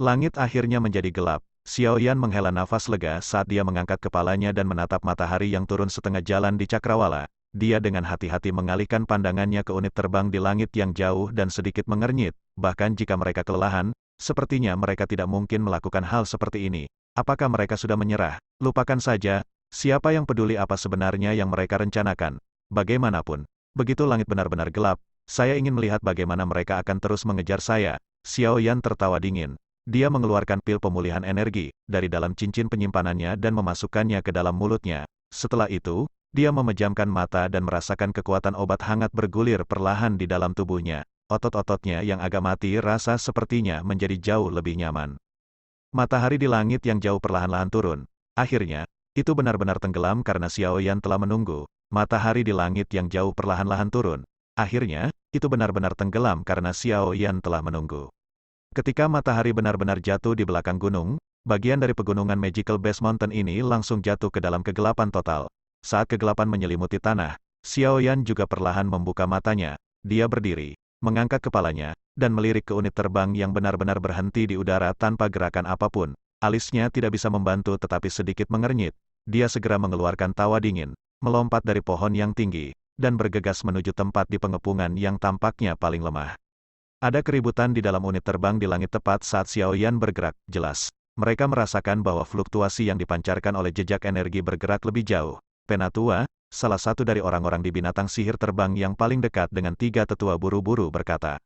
Langit akhirnya menjadi gelap. Xiao Yan menghela nafas lega saat dia mengangkat kepalanya dan menatap matahari yang turun setengah jalan di cakrawala. Dia dengan hati-hati mengalihkan pandangannya ke unit terbang di langit yang jauh dan sedikit mengernyit. Bahkan jika mereka kelelahan, sepertinya mereka tidak mungkin melakukan hal seperti ini. Apakah mereka sudah menyerah? Lupakan saja. Siapa yang peduli apa sebenarnya yang mereka rencanakan? Bagaimanapun, begitu langit benar-benar gelap, saya ingin melihat bagaimana mereka akan terus mengejar saya. Xiao Yan tertawa dingin. Dia mengeluarkan pil pemulihan energi dari dalam cincin penyimpanannya dan memasukkannya ke dalam mulutnya. Setelah itu, dia memejamkan mata dan merasakan kekuatan obat hangat bergulir perlahan di dalam tubuhnya. Otot-ototnya yang agak mati rasa sepertinya menjadi jauh lebih nyaman. Matahari di langit yang jauh perlahan-lahan turun. Akhirnya, itu benar-benar tenggelam karena Xiao Yan telah menunggu. Matahari di langit yang jauh perlahan-lahan turun. Akhirnya, itu benar-benar tenggelam karena Xiao Yan telah menunggu. Ketika matahari benar-benar jatuh di belakang gunung, bagian dari pegunungan Magical Base Mountain ini langsung jatuh ke dalam kegelapan total. Saat kegelapan menyelimuti tanah, Xiao Yan juga perlahan membuka matanya. Dia berdiri, mengangkat kepalanya, dan melirik ke unit terbang yang benar-benar berhenti di udara tanpa gerakan apapun. Alisnya tidak bisa membantu tetapi sedikit mengernyit. Dia segera mengeluarkan tawa dingin, melompat dari pohon yang tinggi, dan bergegas menuju tempat di pengepungan yang tampaknya paling lemah. Ada keributan di dalam unit terbang di langit tepat saat Xiao Yan bergerak, jelas. Mereka merasakan bahwa fluktuasi yang dipancarkan oleh jejak energi bergerak lebih jauh. Penatua, salah satu dari orang-orang di binatang sihir terbang yang paling dekat dengan tiga tetua buru-buru berkata.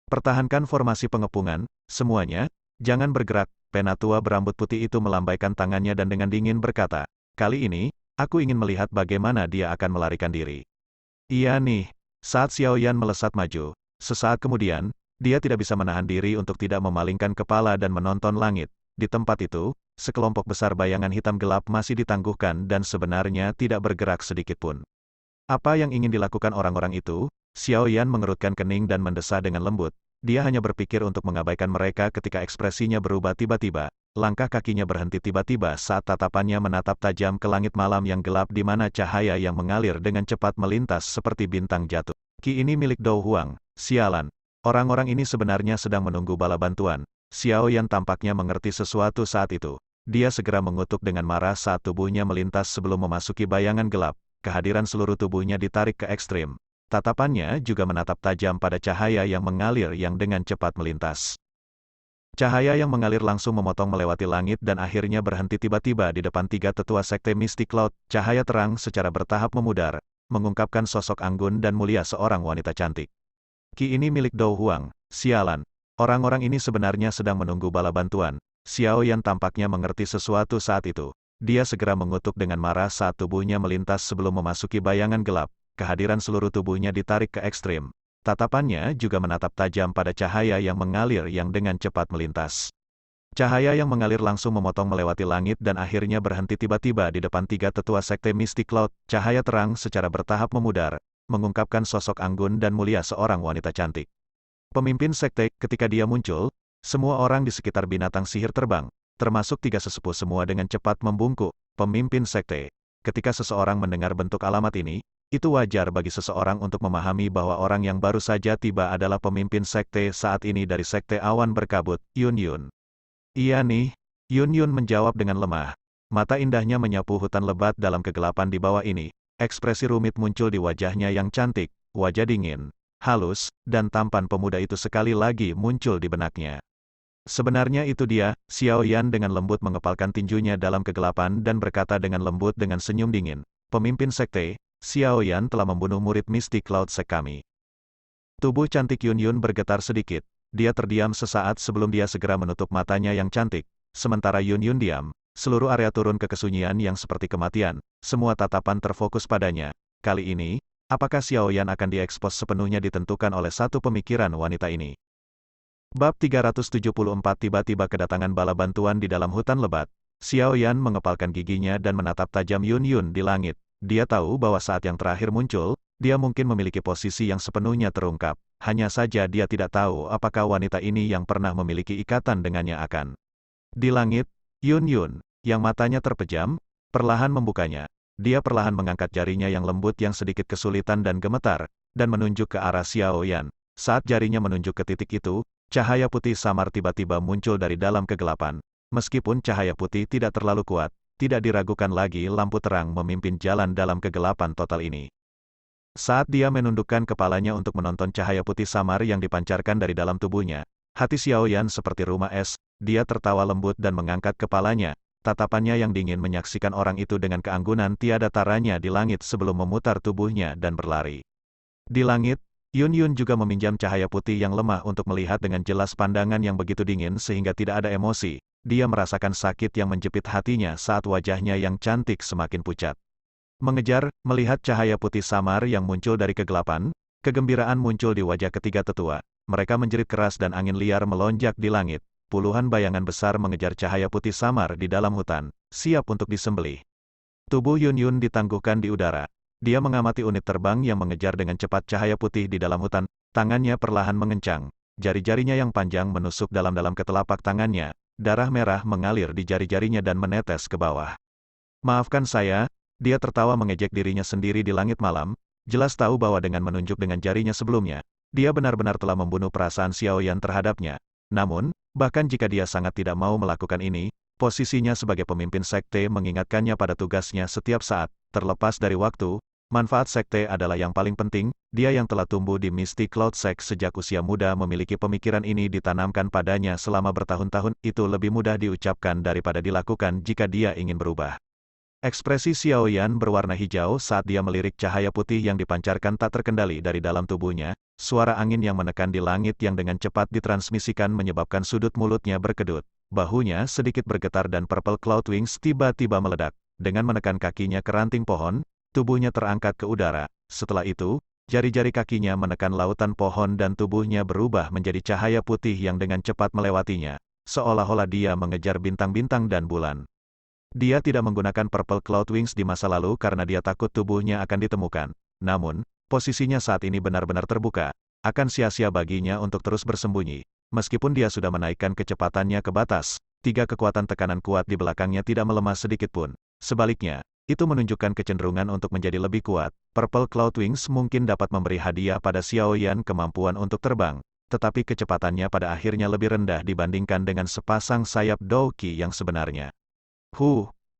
Pertahankan formasi pengepungan, semuanya, jangan bergerak. Penatua berambut putih itu melambaikan tangannya dan dengan dingin berkata, kali ini, aku ingin melihat bagaimana dia akan melarikan diri. Iya nih, saat Xiao Yan melesat maju, sesaat kemudian, dia tidak bisa menahan diri untuk tidak memalingkan kepala dan menonton langit. Di tempat itu, sekelompok besar bayangan hitam gelap masih ditangguhkan dan sebenarnya tidak bergerak sedikit pun. Apa yang ingin dilakukan orang-orang itu? Xiao Yan mengerutkan kening dan mendesah dengan lembut. Dia hanya berpikir untuk mengabaikan mereka ketika ekspresinya berubah tiba-tiba. Langkah kakinya berhenti tiba-tiba saat tatapannya menatap tajam ke langit malam yang gelap di mana cahaya yang mengalir dengan cepat melintas seperti bintang jatuh. Ki ini milik Dou Huang. Sialan. Orang-orang ini sebenarnya sedang menunggu bala bantuan. Xiao Yan tampaknya mengerti sesuatu saat itu. Dia segera mengutuk dengan marah saat tubuhnya melintas sebelum memasuki bayangan gelap. Kehadiran seluruh tubuhnya ditarik ke ekstrim. Tatapannya juga menatap tajam pada cahaya yang mengalir yang dengan cepat melintas. Cahaya yang mengalir langsung memotong melewati langit dan akhirnya berhenti tiba-tiba di depan tiga tetua sekte Mystic Cloud. Cahaya terang secara bertahap memudar, mengungkapkan sosok anggun dan mulia seorang wanita cantik. Ki ini milik Dou Huang. Sialan. Orang-orang ini sebenarnya sedang menunggu bala bantuan. Xiao Yan tampaknya mengerti sesuatu saat itu. Dia segera mengutuk dengan marah saat tubuhnya melintas sebelum memasuki bayangan gelap. Kehadiran seluruh tubuhnya ditarik ke ekstrim. Tatapannya juga menatap tajam pada cahaya yang mengalir yang dengan cepat melintas. Cahaya yang mengalir langsung memotong melewati langit dan akhirnya berhenti tiba-tiba di depan tiga tetua sekte Mystic Cloud. Cahaya terang secara bertahap memudar, mengungkapkan sosok anggun dan mulia seorang wanita cantik. Pemimpin sekte, ketika dia muncul, semua orang di sekitar binatang sihir terbang, termasuk tiga sesepuh semua dengan cepat membungkuk. Pemimpin sekte. Ketika seseorang mendengar bentuk alamat ini, itu wajar bagi seseorang untuk memahami bahwa orang yang baru saja tiba adalah pemimpin sekte saat ini dari sekte awan berkabut, Yun Yun. Iya nih, Yun Yun menjawab dengan lemah. Mata indahnya menyapu hutan lebat dalam kegelapan di bawah ini. Ekspresi rumit muncul di wajahnya yang cantik, wajah dingin, halus, dan tampan pemuda itu sekali lagi muncul di benaknya. Sebenarnya itu dia, Xiao Yan dengan lembut mengepalkan tinjunya dalam kegelapan dan berkata dengan lembut dengan senyum dingin. Pemimpin sekte, Xiao Yan telah membunuh murid Mystic Cloud Sek kami. Tubuh cantik Yun Yun bergetar sedikit. Dia terdiam sesaat sebelum dia segera menutup matanya yang cantik. Sementara Yun Yun diam, seluruh area turun ke kesunyian yang seperti kematian. Semua tatapan terfokus padanya. Kali ini, apakah Xiao Yan akan diekspos sepenuhnya ditentukan oleh satu pemikiran wanita ini. Bab 374 tiba-tiba kedatangan bala bantuan di dalam hutan lebat. Xiao Yan mengepalkan giginya dan menatap tajam Yun Yun di langit. Dia tahu bahwa saat yang terakhir muncul, dia mungkin memiliki posisi yang sepenuhnya terungkap. Hanya saja dia tidak tahu apakah wanita ini yang pernah memiliki ikatan dengannya akan. Di langit, Yun Yun, yang matanya terpejam, perlahan membukanya. Dia perlahan mengangkat jarinya yang lembut yang sedikit kesulitan dan gemetar, dan menunjuk ke arah Xiao Yan. Saat jarinya menunjuk ke titik itu, cahaya putih samar tiba-tiba muncul dari dalam kegelapan. Meskipun cahaya putih tidak terlalu kuat, tidak diragukan lagi lampu terang memimpin jalan dalam kegelapan total ini. Saat dia menundukkan kepalanya untuk menonton cahaya putih samar yang dipancarkan dari dalam tubuhnya, hati Xiao Yan seperti rumah es, dia tertawa lembut dan mengangkat kepalanya, tatapannya yang dingin menyaksikan orang itu dengan keanggunan tiada taranya di langit sebelum memutar tubuhnya dan berlari. Di langit, Yun Yun juga meminjam cahaya putih yang lemah untuk melihat dengan jelas pandangan yang begitu dingin sehingga tidak ada emosi. Dia merasakan sakit yang menjepit hatinya saat wajahnya yang cantik semakin pucat. Mengejar, melihat cahaya putih samar yang muncul dari kegelapan, kegembiraan muncul di wajah ketiga tetua. Mereka menjerit keras dan angin liar melonjak di langit. Puluhan bayangan besar mengejar cahaya putih samar di dalam hutan, siap untuk disembelih. Tubuh Yun Yun ditangguhkan di udara. Dia mengamati unit terbang yang mengejar dengan cepat cahaya putih di dalam hutan. Tangannya perlahan mengencang. Jari-jarinya yang panjang menusuk dalam-dalam ke telapak tangannya. Darah merah mengalir di jari-jarinya dan menetes ke bawah. Maafkan saya, dia tertawa mengejek dirinya sendiri di langit malam, jelas tahu bahwa dengan menunjuk dengan jarinya sebelumnya, dia benar-benar telah membunuh perasaan Xiao Yan terhadapnya. Namun, bahkan jika dia sangat tidak mau melakukan ini, posisinya sebagai pemimpin sekte mengingatkannya pada tugasnya setiap saat, terlepas dari waktu, Manfaat sekte adalah yang paling penting, dia yang telah tumbuh di Misty Cloud Sect sejak usia muda memiliki pemikiran ini ditanamkan padanya selama bertahun-tahun, itu lebih mudah diucapkan daripada dilakukan jika dia ingin berubah. Ekspresi Xiaoyan berwarna hijau saat dia melirik cahaya putih yang dipancarkan tak terkendali dari dalam tubuhnya, suara angin yang menekan di langit yang dengan cepat ditransmisikan menyebabkan sudut mulutnya berkedut, bahunya sedikit bergetar dan Purple Cloud Wings tiba-tiba meledak. Dengan menekan kakinya ke ranting pohon, tubuhnya terangkat ke udara. Setelah itu, jari-jari kakinya menekan lautan pohon dan tubuhnya berubah menjadi cahaya putih yang dengan cepat melewatinya, seolah-olah dia mengejar bintang-bintang dan bulan. Dia tidak menggunakan Purple Cloud Wings di masa lalu karena dia takut tubuhnya akan ditemukan. Namun, posisinya saat ini benar-benar terbuka. Akan sia-sia baginya untuk terus bersembunyi. Meskipun dia sudah menaikkan kecepatannya ke batas, 3 kekuatan tekanan kuat di belakangnya tidak melemah sedikit pun. Sebaliknya, itu menunjukkan kecenderungan untuk menjadi lebih kuat. Purple Cloud Wings mungkin dapat memberi hadiah pada Xiaoyan kemampuan untuk terbang, tetapi kecepatannya pada akhirnya lebih rendah dibandingkan dengan sepasang sayap Douki yang sebenarnya.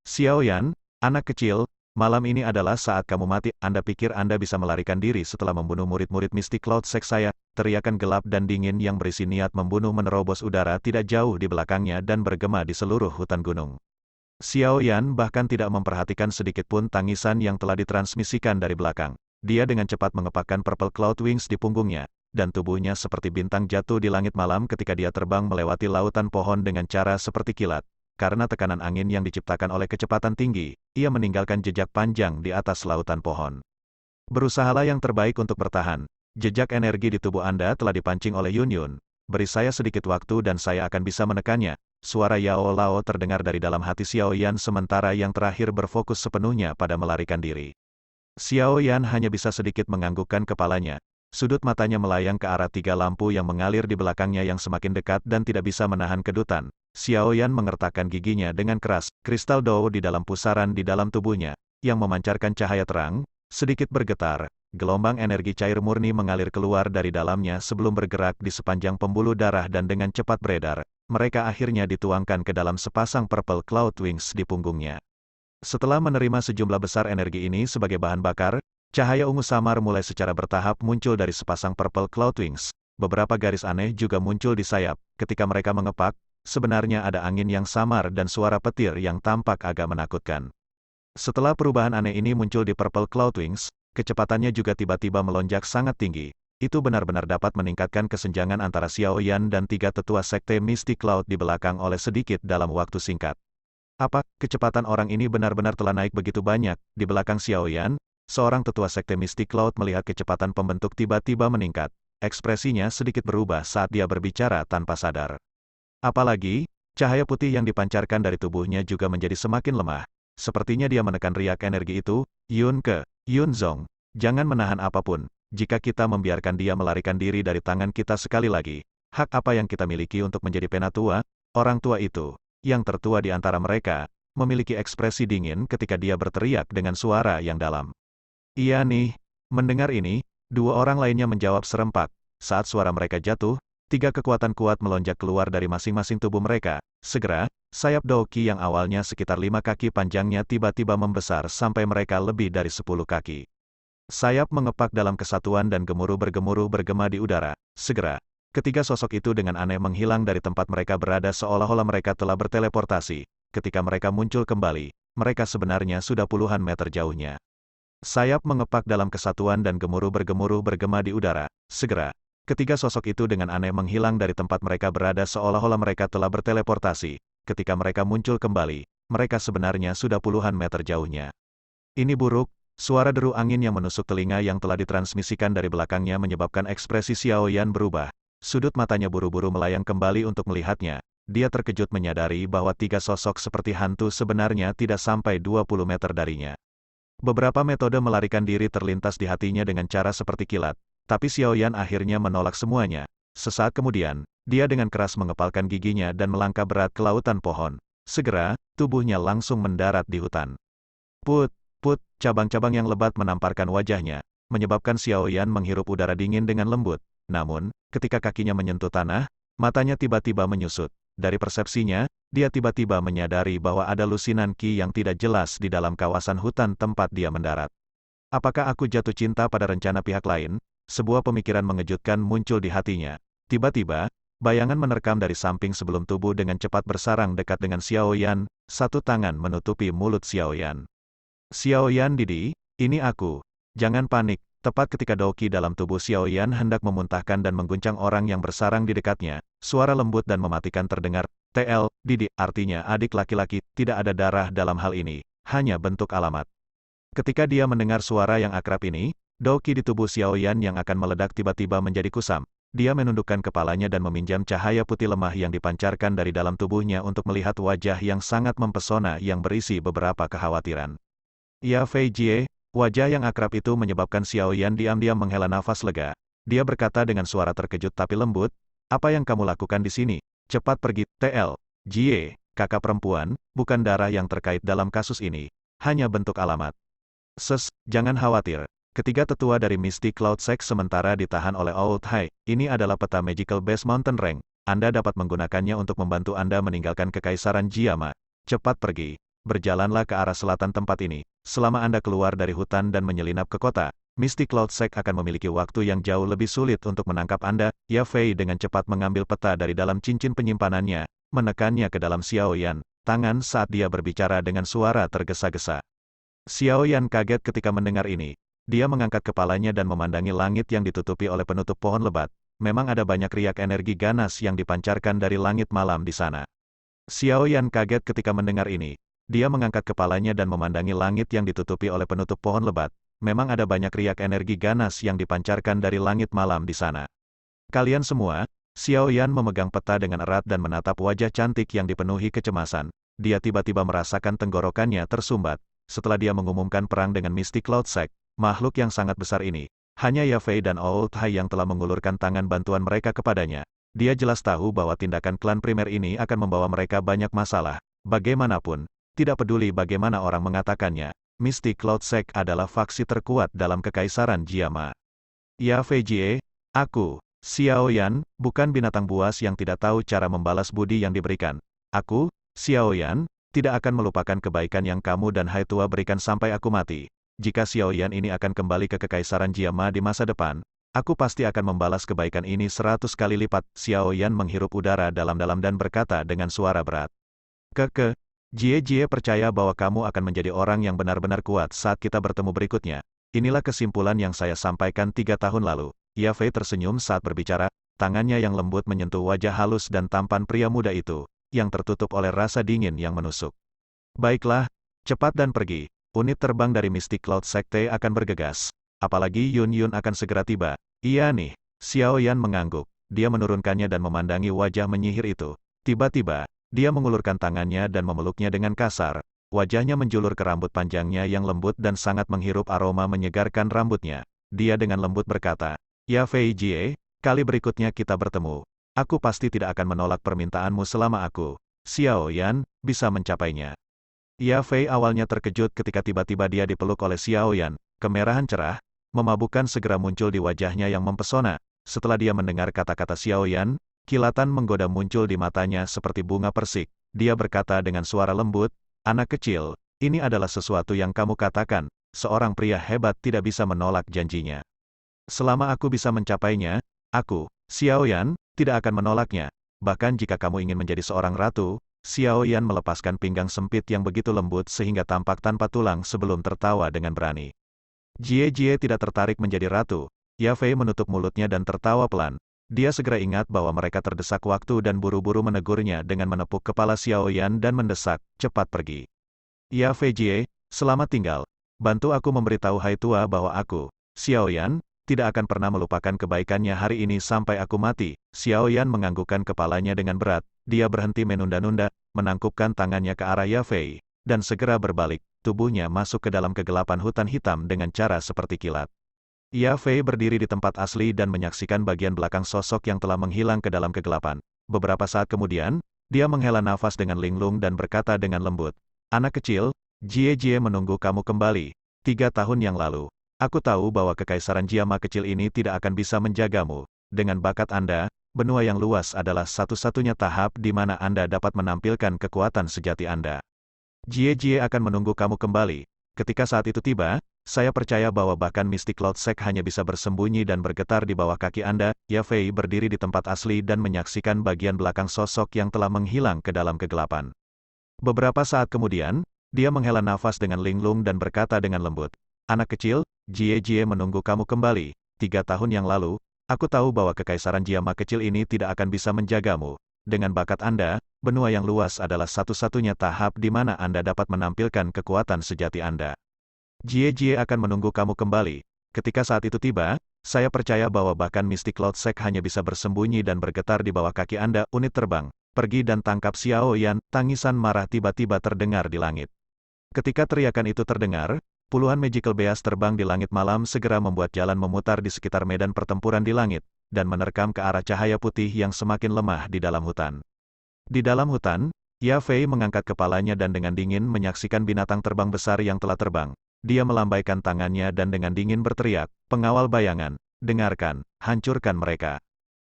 Xiaoyan, anak kecil, malam ini adalah saat kamu mati. Anda pikir Anda bisa melarikan diri setelah membunuh murid-murid Misty Cloud Sect saya? Teriakan gelap dan dingin yang berisi niat membunuh menerobos udara tidak jauh di belakangnya dan bergema di seluruh hutan gunung. Xiaoyan bahkan tidak memperhatikan sedikit pun tangisan yang telah ditransmisikan dari belakang. Dia dengan cepat mengepakkan Purple Cloud Wings di punggungnya, dan tubuhnya seperti bintang jatuh di langit malam ketika dia terbang melewati lautan pohon dengan cara seperti kilat. Karena tekanan angin yang diciptakan oleh kecepatan tinggi, ia meninggalkan jejak panjang di atas lautan pohon. Berusahalah yang terbaik untuk bertahan. Jejak energi di tubuh Anda telah dipancing oleh Yun Yun. Beri saya sedikit waktu dan saya akan bisa menekannya. Suara Yao Lao terdengar dari dalam hati Xiaoyan sementara yang terakhir berfokus sepenuhnya pada melarikan diri. Xiaoyan hanya bisa sedikit menganggukkan kepalanya. Sudut matanya melayang ke arah 3 lampu yang mengalir di belakangnya yang semakin dekat dan tidak bisa menahan kedutan. Xiaoyan mengertakkan giginya dengan keras. Kristal Dou di dalam pusaran di dalam tubuhnya, yang memancarkan cahaya terang, sedikit bergetar. Gelombang energi cair murni mengalir keluar dari dalamnya sebelum bergerak di sepanjang pembuluh darah dan dengan cepat beredar. Mereka akhirnya dituangkan ke dalam sepasang Purple Cloud Wings di punggungnya. Setelah menerima sejumlah besar energi ini sebagai bahan bakar, cahaya ungu samar mulai secara bertahap muncul dari sepasang Purple Cloud Wings. Beberapa garis aneh juga muncul di sayap. Ketika mereka mengepak, sebenarnya ada angin yang samar dan suara petir yang tampak agak menakutkan. Setelah perubahan aneh ini muncul di Purple Cloud Wings, kecepatannya juga tiba-tiba melonjak sangat tinggi. Itu benar-benar dapat meningkatkan kesenjangan antara Xiaoyan dan 3 tetua sekte Misty Cloud di belakang oleh sedikit dalam waktu singkat. Apa, kecepatan orang ini benar-benar telah naik begitu banyak? Di belakang Xiaoyan, seorang tetua sekte Misty Cloud melihat kecepatan pembentuk tiba-tiba meningkat. Ekspresinya sedikit berubah saat dia berbicara tanpa sadar. Apalagi, cahaya putih yang dipancarkan dari tubuhnya juga menjadi semakin lemah. Sepertinya dia menekan riak energi itu. Yun Zong, jangan menahan apapun. Jika kita membiarkan dia melarikan diri dari tangan kita sekali lagi, hak apa yang kita miliki untuk menjadi penatua? Orang tua itu, yang tertua di antara mereka, memiliki ekspresi dingin ketika dia berteriak dengan suara yang dalam. Iya nih. Mendengar ini, 2 orang lainnya menjawab serempak. Saat suara mereka jatuh, 3 kekuatan kuat melonjak keluar dari masing-masing tubuh mereka. Segera, sayap Douki yang awalnya sekitar 5 kaki panjangnya tiba-tiba membesar sampai mereka lebih dari 10 kaki. Sayap mengepak dalam kesatuan dan gemuruh bergema di udara. Segera, ketiga sosok itu dengan aneh menghilang dari tempat mereka berada seolah-olah mereka telah berteleportasi. Ketika mereka muncul kembali, mereka sebenarnya sudah puluhan meter jauhnya. Sayap mengepak dalam kesatuan dan gemuruh bergema di udara. Segera, ketiga sosok itu dengan aneh menghilang dari tempat mereka berada seolah-olah mereka telah berteleportasi. Ketika mereka muncul kembali, mereka sebenarnya sudah puluhan meter jauhnya. Ini buruk. Suara deru angin yang menusuk telinga yang telah ditransmisikan dari belakangnya menyebabkan ekspresi Xiaoyan berubah. Sudut matanya buru-buru melayang kembali untuk melihatnya. Dia terkejut menyadari bahwa 3 sosok seperti hantu sebenarnya tidak sampai 20 meter darinya. Beberapa metode melarikan diri terlintas di hatinya dengan cara seperti kilat. Tapi Xiaoyan akhirnya menolak semuanya. Sesaat kemudian, dia dengan keras mengepalkan giginya dan melangkah berat ke lautan pohon. Segera, tubuhnya langsung mendarat di hutan. Cabang-cabang yang lebat menamparkan wajahnya, menyebabkan Xiaoyan menghirup udara dingin dengan lembut. Namun, ketika kakinya menyentuh tanah, matanya tiba-tiba menyusut. Dari persepsinya, dia tiba-tiba menyadari bahwa ada lusinan Qi yang tidak jelas di dalam kawasan hutan tempat dia mendarat. Apakah aku jatuh cinta pada rencana pihak lain? Sebuah pemikiran mengejutkan muncul di hatinya. Tiba-tiba, bayangan menerkam dari samping sebelum tubuh dengan cepat bersarang dekat dengan Xiao Yan, satu tangan menutupi mulut Xiao Yan. Xiao Yan Didi, ini aku. Jangan panik. Tepat ketika Doqi dalam tubuh Xiao Yan hendak memuntahkan dan mengguncang orang yang bersarang di dekatnya, suara lembut dan mematikan terdengar. TL, Didi, artinya adik laki-laki, tidak ada darah dalam hal ini, hanya bentuk alamat. Ketika dia mendengar suara yang akrab ini, Doqi di tubuh Xiao Yan yang akan meledak tiba-tiba menjadi kusam. Dia menundukkan kepalanya dan meminjam cahaya putih lemah yang dipancarkan dari dalam tubuhnya untuk melihat wajah yang sangat mempesona yang berisi beberapa kekhawatiran. Ya Fei Jie, wajah yang akrab itu menyebabkan Xiao Yan diam-diam menghela nafas lega. Dia berkata dengan suara terkejut tapi lembut, apa yang kamu lakukan di sini? Cepat pergi, TL. Jie, kakak perempuan, bukan darah yang terkait dalam kasus ini. Hanya bentuk alamat. Jangan khawatir. Ketiga tetua dari Mystic Cloud Sect sementara ditahan oleh Old Hai. Ini adalah peta Magical Base Mountain Range. Anda dapat menggunakannya untuk membantu Anda meninggalkan Kekaisaran Jiama. Cepat pergi. Berjalanlah ke arah selatan tempat ini. Selama Anda keluar dari hutan dan menyelinap ke kota, Mystic Cloud Sect akan memiliki waktu yang jauh lebih sulit untuk menangkap Anda. Ya Fei dengan cepat mengambil peta dari dalam cincin penyimpanannya, menekannya ke dalam Xiao Yan, tangan saat dia berbicara dengan suara tergesa-gesa. Xiao Yan kaget ketika mendengar ini. Dia mengangkat kepalanya dan memandangi langit yang ditutupi oleh penutup pohon lebat. Memang ada banyak riak energi ganas yang dipancarkan dari langit malam di sana. Xiao Yan kaget ketika mendengar ini. Dia mengangkat kepalanya dan memandangi langit yang ditutupi oleh penutup pohon lebat. Memang ada banyak riak energi ganas yang dipancarkan dari langit malam di sana. Kalian semua, Xiao Yan memegang peta dengan erat dan menatap wajah cantik yang dipenuhi kecemasan. Dia tiba-tiba merasakan tenggorokannya tersumbat. Setelah dia mengumumkan perang dengan Mystic Cloud Sect, makhluk yang sangat besar ini, hanya Ya Fei dan Old Hai yang telah mengulurkan tangan bantuan mereka kepadanya. Dia jelas tahu bahwa tindakan klan primer ini akan membawa mereka banyak masalah. Bagaimanapun, tidak peduli bagaimana orang mengatakannya, Mystic Cloud Sect adalah faksi terkuat dalam Kekaisaran Jiama. Ya Fei Jie, aku, Xiao Yan, bukan binatang buas yang tidak tahu cara membalas budi yang diberikan. Aku, Xiao Yan, tidak akan melupakan kebaikan yang kamu dan Hai Tua berikan sampai aku mati. Jika Xiao Yan ini akan kembali ke Kekaisaran Jiama di masa depan, aku pasti akan membalas kebaikan ini 100 kali lipat. Xiao Yan menghirup udara dalam-dalam dan berkata dengan suara berat. Jie percaya bahwa kamu akan menjadi orang yang benar-benar kuat saat kita bertemu berikutnya. Inilah kesimpulan yang saya sampaikan 3 tahun lalu. Ya Fei tersenyum saat berbicara, tangannya yang lembut menyentuh wajah halus dan tampan pria muda itu, yang tertutup oleh rasa dingin yang menusuk. Baiklah, cepat dan pergi. Unit terbang dari Mystic Cloud Sekte akan bergegas. Apalagi Yun akan segera tiba. Iya nih, Xiao Yan mengangguk. Dia menurunkannya dan memandangi wajah menyihir itu. Tiba-tiba, dia mengulurkan tangannya dan memeluknya dengan kasar. Wajahnya menjulur ke rambut panjangnya yang lembut dan sangat menghirup aroma menyegarkan rambutnya. Dia dengan lembut berkata, Ya Fei Jie, kali berikutnya kita bertemu. Aku pasti tidak akan menolak permintaanmu selama aku, Xiao Yan, bisa mencapainya. Ya Fei awalnya terkejut ketika tiba-tiba dia dipeluk oleh Xiao Yan. Kemerahan cerah, memabukkan segera muncul di wajahnya yang mempesona. Setelah dia mendengar kata-kata Xiao Yan, kilatan menggoda muncul di matanya seperti bunga persik. Dia berkata dengan suara lembut, anak kecil, ini adalah sesuatu yang kamu katakan, seorang pria hebat tidak bisa menolak janjinya. Selama aku bisa mencapainya, aku, Xiao Yan, tidak akan menolaknya. Bahkan jika kamu ingin menjadi seorang ratu, Xiao Yan melepaskan pinggang sempit yang begitu lembut sehingga tampak tanpa tulang sebelum tertawa dengan berani. Jie tidak tertarik menjadi ratu. Ya Fei menutup mulutnya dan tertawa pelan. Dia segera ingat bahwa mereka terdesak waktu dan buru-buru menegurnya dengan menepuk kepala Xiao Yan dan mendesak, cepat pergi. Ya Fei Jie, selamat tinggal. Bantu aku memberitahu Hai Tua bahwa aku, Xiao Yan, tidak akan pernah melupakan kebaikannya hari ini sampai aku mati. Xiao Yan menganggukkan kepalanya dengan berat. Dia berhenti menunda-nunda, menangkupkan tangannya ke arah Ya Fei, dan segera berbalik, tubuhnya masuk ke dalam kegelapan hutan hitam dengan cara seperti kilat. Ya Fei berdiri di tempat asli dan menyaksikan bagian belakang sosok yang telah menghilang ke dalam kegelapan. Beberapa saat kemudian, dia menghela nafas dengan linglung dan berkata dengan lembut, anak kecil, Jie menunggu kamu kembali. 3 tahun yang lalu, aku tahu bahwa Kekaisaran Jiama kecil ini tidak akan bisa menjagamu. Dengan bakat Anda, benua yang luas adalah satu-satunya tahap di mana Anda dapat menampilkan kekuatan sejati Anda. Jie akan menunggu kamu kembali. Ketika saat itu tiba, saya percaya bahwa bahkan Mystic Cloud Sect hanya bisa bersembunyi dan bergetar di bawah kaki Anda. Ya Fei berdiri di tempat asli dan menyaksikan bagian belakang sosok yang telah menghilang ke dalam kegelapan. Beberapa saat kemudian, dia menghela nafas dengan linglung dan berkata dengan lembut, "Anak kecil, Jie Jie menunggu kamu kembali. 3 tahun yang lalu, aku tahu bahwa kekaisaran Jiama kecil ini tidak akan bisa menjagamu. Dengan bakat Anda, benua yang luas adalah satu-satunya tahap di mana Anda dapat menampilkan kekuatan sejati Anda. Jie Jie akan menunggu kamu kembali. Ketika saat itu tiba, saya percaya bahwa bahkan Mystic Cloud Sect hanya bisa bersembunyi dan bergetar di bawah kaki Anda. Unit terbang, pergi dan tangkap Xiao Yan." Tangisan marah tiba-tiba terdengar di langit. Ketika teriakan itu terdengar, puluhan magical beast terbang di langit malam segera membuat jalan memutar di sekitar medan pertempuran di langit, dan menerkam ke arah cahaya putih yang semakin lemah di dalam hutan. Di dalam hutan, Ya Fei mengangkat kepalanya dan dengan dingin menyaksikan binatang terbang besar yang telah terbang. Dia melambaikan tangannya dan dengan dingin berteriak, "Pengawal bayangan, dengarkan, hancurkan mereka."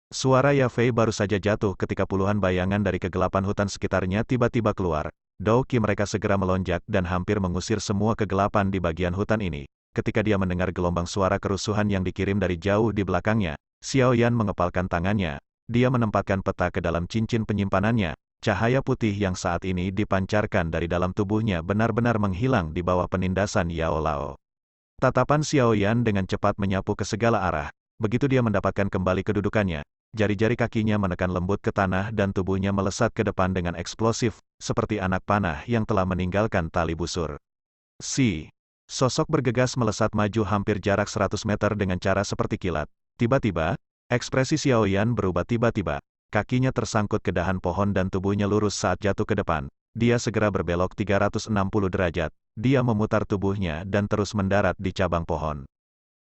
Suara Ya Fei baru saja jatuh ketika puluhan bayangan dari kegelapan hutan sekitarnya tiba-tiba keluar. Dauki mereka segera melonjak dan hampir mengusir semua kegelapan di bagian hutan ini. Ketika dia mendengar gelombang suara kerusuhan yang dikirim dari jauh di belakangnya, Xiao Yan mengepalkan tangannya. Dia menempatkan peta ke dalam cincin penyimpanannya. Cahaya putih yang saat ini dipancarkan dari dalam tubuhnya benar-benar menghilang di bawah penindasan Yao Lao. Tatapan Xiao Yan dengan cepat menyapu ke segala arah. Begitu dia mendapatkan kembali kedudukannya, jari-jari kakinya menekan lembut ke tanah dan tubuhnya melesat ke depan dengan eksplosif, seperti anak panah yang telah meninggalkan tali busur. Sosok bergegas melesat maju hampir jarak 100 meter dengan cara seperti kilat. Tiba-tiba, ekspresi Xiao Yan berubah tiba-tiba. Kakinya tersangkut ke dahan pohon dan tubuhnya lurus saat jatuh ke depan. Dia segera berbelok 360 derajat. Dia memutar tubuhnya dan terus mendarat di cabang pohon.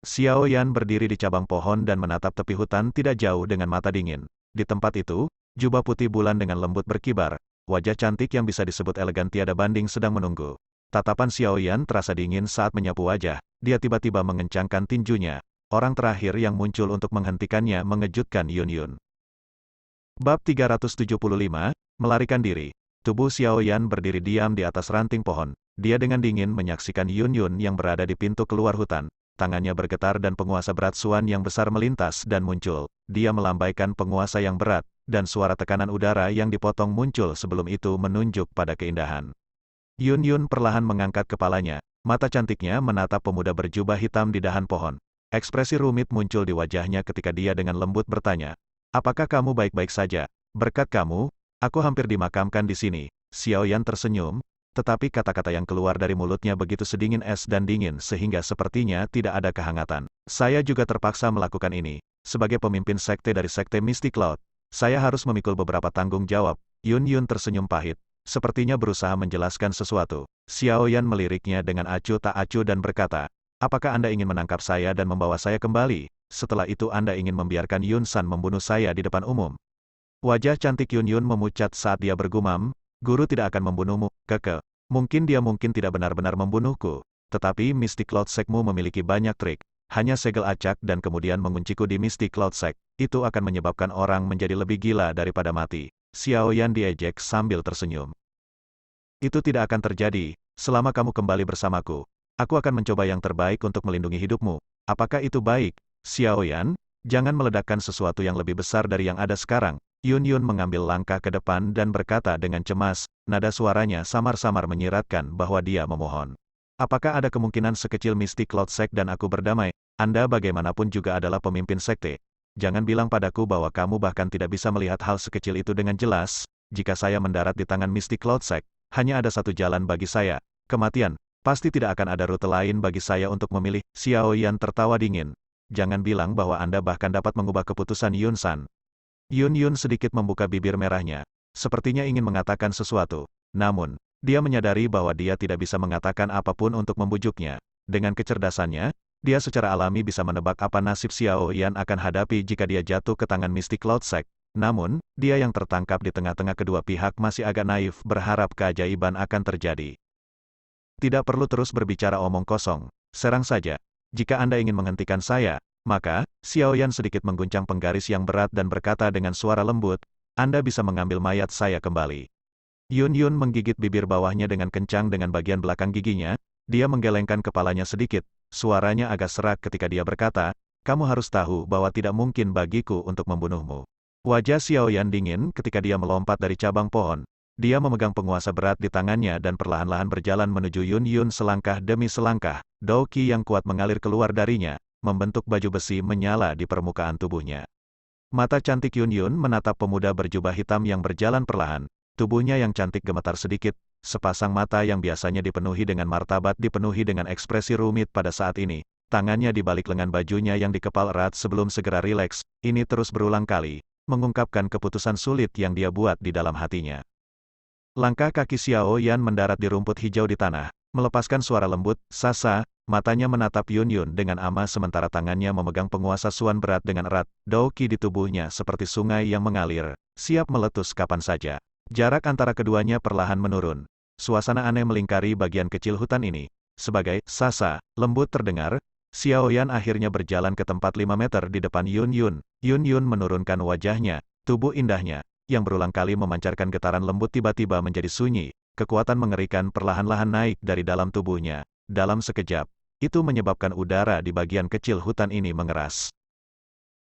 Xiao Yan berdiri di cabang pohon dan menatap tepi hutan tidak jauh dengan mata dingin. Di tempat itu, jubah putih bulan dengan lembut berkibar. Wajah cantik yang bisa disebut elegan tiada banding sedang menunggu. Tatapan Xiao Yan terasa dingin saat menyapu wajah. Dia tiba-tiba mengencangkan tinjunya. Orang terakhir yang muncul untuk menghentikannya mengejutkan Yun Yun. Bab 375, Melarikan Diri. Tubuh Xiao Yan berdiri diam di atas ranting pohon. Dia dengan dingin menyaksikan Yun Yun yang berada di pintu keluar hutan. Tangannya bergetar dan penguasa berat Suan yang besar melintas dan muncul. Dia melambaikan penguasa yang berat, dan suara tekanan udara yang dipotong muncul sebelum itu menunjuk pada keindahan. Yun Yun perlahan mengangkat kepalanya. Mata cantiknya menatap pemuda berjubah hitam di dahan pohon. Ekspresi rumit muncul di wajahnya ketika dia dengan lembut bertanya, "Apakah kamu baik-baik saja? Berkat kamu, aku hampir dimakamkan di sini." Xiao Yan tersenyum, tetapi kata-kata yang keluar dari mulutnya begitu sedingin es dan dingin sehingga sepertinya tidak ada kehangatan. "Saya juga terpaksa melakukan ini. Sebagai pemimpin sekte dari sekte Mystic Cloud, saya harus memikul beberapa tanggung jawab." Yun Yun tersenyum pahit, sepertinya berusaha menjelaskan sesuatu. Xiao Yan meliriknya dengan acuh tak acuh dan berkata, "Apakah Anda ingin menangkap saya dan membawa saya kembali? Setelah itu Anda ingin membiarkan Yun San membunuh saya di depan umum?" Wajah cantik Yun Yun memucat saat dia bergumam, "Guru tidak akan membunuhmu, Keke. Mungkin dia tidak benar-benar membunuhku. Tetapi Mystic Cloud Sect-mu memiliki banyak trik. Hanya segel acak dan kemudian mengunciku di Mystic Cloud Sect. Itu akan menyebabkan orang menjadi lebih gila daripada mati." Xiao Yan diejek sambil tersenyum. "Itu tidak akan terjadi, selama kamu kembali bersamaku. Aku akan mencoba yang terbaik untuk melindungi hidupmu. Apakah itu baik?" "Xiao Yan, jangan meledakkan sesuatu yang lebih besar dari yang ada sekarang." Yun Yun mengambil langkah ke depan dan berkata dengan cemas, nada suaranya samar-samar menyiratkan bahwa dia memohon. "Apakah ada kemungkinan sekecil Mystic Cloud Sect dan aku berdamai? Anda bagaimanapun juga adalah pemimpin sekte. Jangan bilang padaku bahwa kamu bahkan tidak bisa melihat hal sekecil itu dengan jelas. Jika saya mendarat di tangan Mystic Cloud Sect, hanya ada satu jalan bagi saya, kematian. Pasti tidak akan ada rute lain bagi saya untuk memilih." Xiao Yan tertawa dingin. "Jangan bilang bahwa Anda bahkan dapat mengubah keputusan Yun San." Yun Yun sedikit membuka bibir merahnya. Sepertinya ingin mengatakan sesuatu. Namun, dia menyadari bahwa dia tidak bisa mengatakan apapun untuk membujuknya. Dengan kecerdasannya, dia secara alami bisa menebak apa nasib Xiao Yan akan hadapi jika dia jatuh ke tangan Mystic Cloud Sect. Namun, dia yang tertangkap di tengah-tengah kedua pihak masih agak naif berharap keajaiban akan terjadi. "Tidak perlu terus berbicara omong kosong. Serang saja. Jika Anda ingin menghentikan saya, maka..." Xiao Yan sedikit mengguncang penggaris yang berat dan berkata dengan suara lembut, "Anda bisa mengambil mayat saya kembali." Yun Yun menggigit bibir bawahnya dengan kencang dengan bagian belakang giginya. Dia menggelengkan kepalanya sedikit, suaranya agak serak ketika dia berkata, kamu harus tahu bahwa tidak mungkin bagiku untuk membunuhmu. Wajah Xiao Yan dingin ketika dia melompat dari cabang pohon. Dia memegang penguasa berat di tangannya dan perlahan-lahan berjalan menuju Yun Yun selangkah demi selangkah. Dao Qi yang kuat mengalir keluar darinya, membentuk baju besi menyala di permukaan tubuhnya. Mata cantik Yun Yun menatap pemuda berjubah hitam yang berjalan perlahan. Tubuhnya yang cantik gemetar sedikit, sepasang mata yang biasanya dipenuhi dengan martabat dipenuhi dengan ekspresi rumit pada saat ini. Tangannya di balik lengan bajunya yang dikepal erat sebelum segera rileks, ini terus berulang kali, mengungkapkan keputusan sulit yang dia buat di dalam hatinya. Langkah kaki Xiao Yan mendarat di rumput hijau di tanah, melepaskan suara lembut, sasa, matanya menatap Yun Yun dengan ama sementara tangannya memegang penguasa suan berat dengan erat, Dao Qi di tubuhnya seperti sungai yang mengalir, siap meletus kapan saja. Jarak antara keduanya perlahan menurun. Suasana aneh melingkari bagian kecil hutan ini. Sebagai sasa, lembut terdengar, Xiao Yan akhirnya berjalan ke tempat 5 meter di depan Yun Yun. Yun Yun menurunkan wajahnya, tubuh indahnya, yang berulang kali memancarkan getaran lembut tiba-tiba menjadi sunyi, kekuatan mengerikan perlahan-lahan naik dari dalam tubuhnya. Dalam sekejap, itu menyebabkan udara di bagian kecil hutan ini mengeras.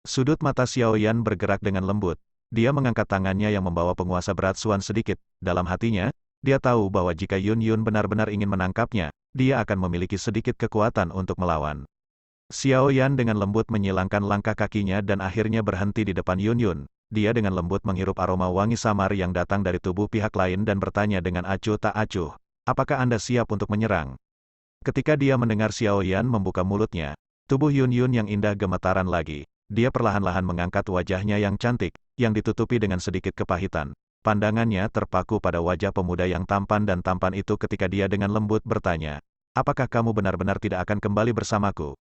Sudut mata Xiao Yan bergerak dengan lembut. Dia mengangkat tangannya yang membawa penguasa berat suan sedikit. Dalam hatinya, dia tahu bahwa jika Yun Yun benar-benar ingin menangkapnya, dia akan memiliki sedikit kekuatan untuk melawan. Xiao Yan dengan lembut menyilangkan langkah kakinya dan akhirnya berhenti di depan Yun Yun. Dia dengan lembut menghirup aroma wangi samar yang datang dari tubuh pihak lain dan bertanya dengan acuh tak acuh, apakah Anda siap untuk menyerang? Ketika dia mendengar Xiao Yan membuka mulutnya, tubuh Yun Yun yang indah gemetaran lagi. Dia perlahan-lahan mengangkat wajahnya yang cantik, yang ditutupi dengan sedikit kepahitan. Pandangannya terpaku pada wajah pemuda yang tampan dan tampan itu ketika dia dengan lembut bertanya, apakah kamu benar-benar tidak akan kembali bersamaku?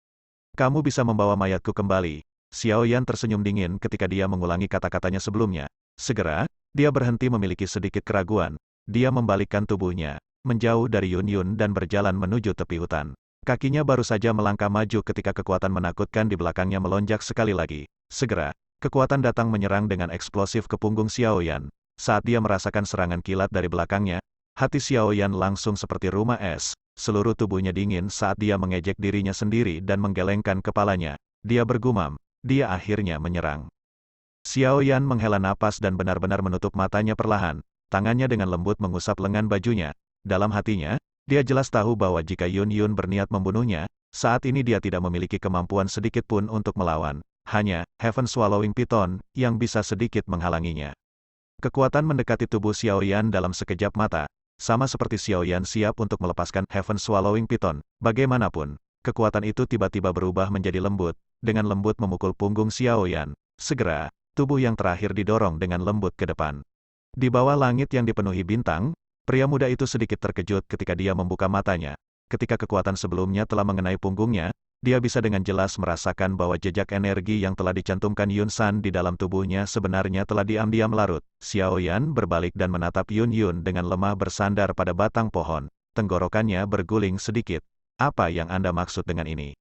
Kamu bisa membawa mayatku kembali. Xiao Yan tersenyum dingin ketika dia mengulangi kata-katanya sebelumnya. Segera, dia berhenti memiliki sedikit keraguan. Dia membalikkan tubuhnya, menjauh dari Yun Yun dan berjalan menuju tepi hutan. Kakinya baru saja melangkah maju ketika kekuatan menakutkan di belakangnya melonjak sekali lagi. Segera, kekuatan datang menyerang dengan eksplosif ke punggung Xiao Yan. Saat dia merasakan serangan kilat dari belakangnya, hati Xiao Yan langsung seperti rumah es. Seluruh tubuhnya dingin saat dia mengejek dirinya sendiri dan menggelengkan kepalanya. Dia bergumam. Dia akhirnya menyerang. Xiao Yan menghela napas dan benar-benar menutup matanya perlahan. Tangannya dengan lembut mengusap lengan bajunya. Dalam hatinya, dia jelas tahu bahwa jika Yun Yun berniat membunuhnya, saat ini dia tidak memiliki kemampuan sedikit pun untuk melawan. Hanya Heaven Swallowing Python yang bisa sedikit menghalanginya. Kekuatan mendekati tubuh Xiao Yan dalam sekejap mata, sama seperti Xiao Yan siap untuk melepaskan Heaven Swallowing Python. Bagaimanapun, kekuatan itu tiba-tiba berubah menjadi lembut, dengan lembut memukul punggung Xiao Yan. Segera, tubuh yang terakhir didorong dengan lembut ke depan. Di bawah langit yang dipenuhi bintang, pria muda itu sedikit terkejut ketika dia membuka matanya. Ketika kekuatan sebelumnya telah mengenai punggungnya, dia bisa dengan jelas merasakan bahwa jejak energi yang telah dicantumkan Yun San di dalam tubuhnya sebenarnya telah diam-diam larut. Xiao Yan berbalik dan menatap Yun Yun dengan lemah bersandar pada batang pohon. Tenggorokannya berguling sedikit. Apa yang Anda maksud dengan ini?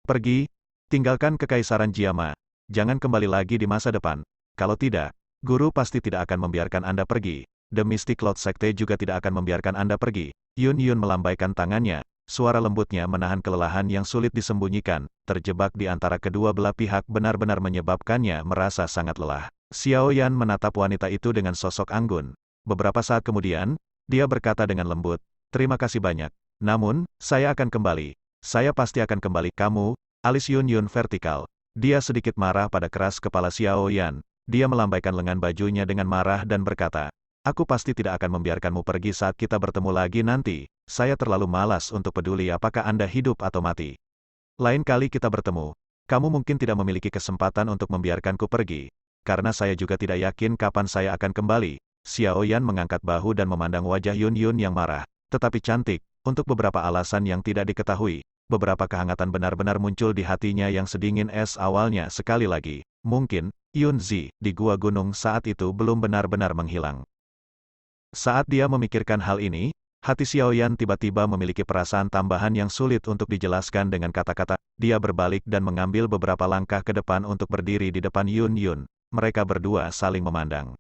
Pergi. Tinggalkan kekaisaran Jiama. Jangan kembali lagi di masa depan. Kalau tidak, guru pasti tidak akan membiarkan Anda pergi. The Mystic Cloud Sekte juga tidak akan membiarkan Anda pergi. Yun Yun melambaikan tangannya. Suara lembutnya menahan kelelahan yang sulit disembunyikan. Terjebak di antara kedua belah pihak benar-benar menyebabkannya merasa sangat lelah. Xiao Yan menatap wanita itu dengan sosok anggun. Beberapa saat kemudian, dia berkata dengan lembut, terima kasih banyak. Namun, saya akan kembali. Saya pasti akan kembali. Kamu, alis Yun Yun vertikal. Dia sedikit marah pada keras kepala Xiao Yan. Dia melambaikan lengan bajunya dengan marah dan berkata, aku pasti tidak akan membiarkanmu pergi saat kita bertemu lagi nanti. Saya terlalu malas untuk peduli apakah Anda hidup atau mati. Lain kali kita bertemu, kamu mungkin tidak memiliki kesempatan untuk membiarkanku pergi. Karena saya juga tidak yakin kapan saya akan kembali. Xiao Yan mengangkat bahu dan memandang wajah Yun Yun yang marah, tetapi cantik, untuk beberapa alasan yang tidak diketahui. Beberapa kehangatan benar-benar muncul di hatinya yang sedingin es awalnya sekali lagi. Mungkin, Yun Zi, di gua gunung saat itu belum benar-benar menghilang. Saat dia memikirkan hal ini, hati Xiao Yan tiba-tiba memiliki perasaan tambahan yang sulit untuk dijelaskan dengan kata-kata. Dia berbalik dan mengambil beberapa langkah ke depan untuk berdiri di depan Yun Yun. Mereka berdua saling memandang.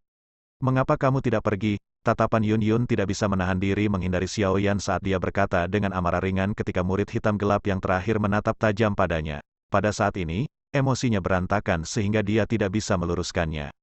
Mengapa kamu tidak pergi? Tatapan Yun Yun tidak bisa menahan diri menghindari Xiao Yan saat dia berkata dengan amarah ringan ketika murid hitam gelap yang terakhir menatap tajam padanya. Pada saat ini, emosinya berantakan sehingga dia tidak bisa meluruskannya.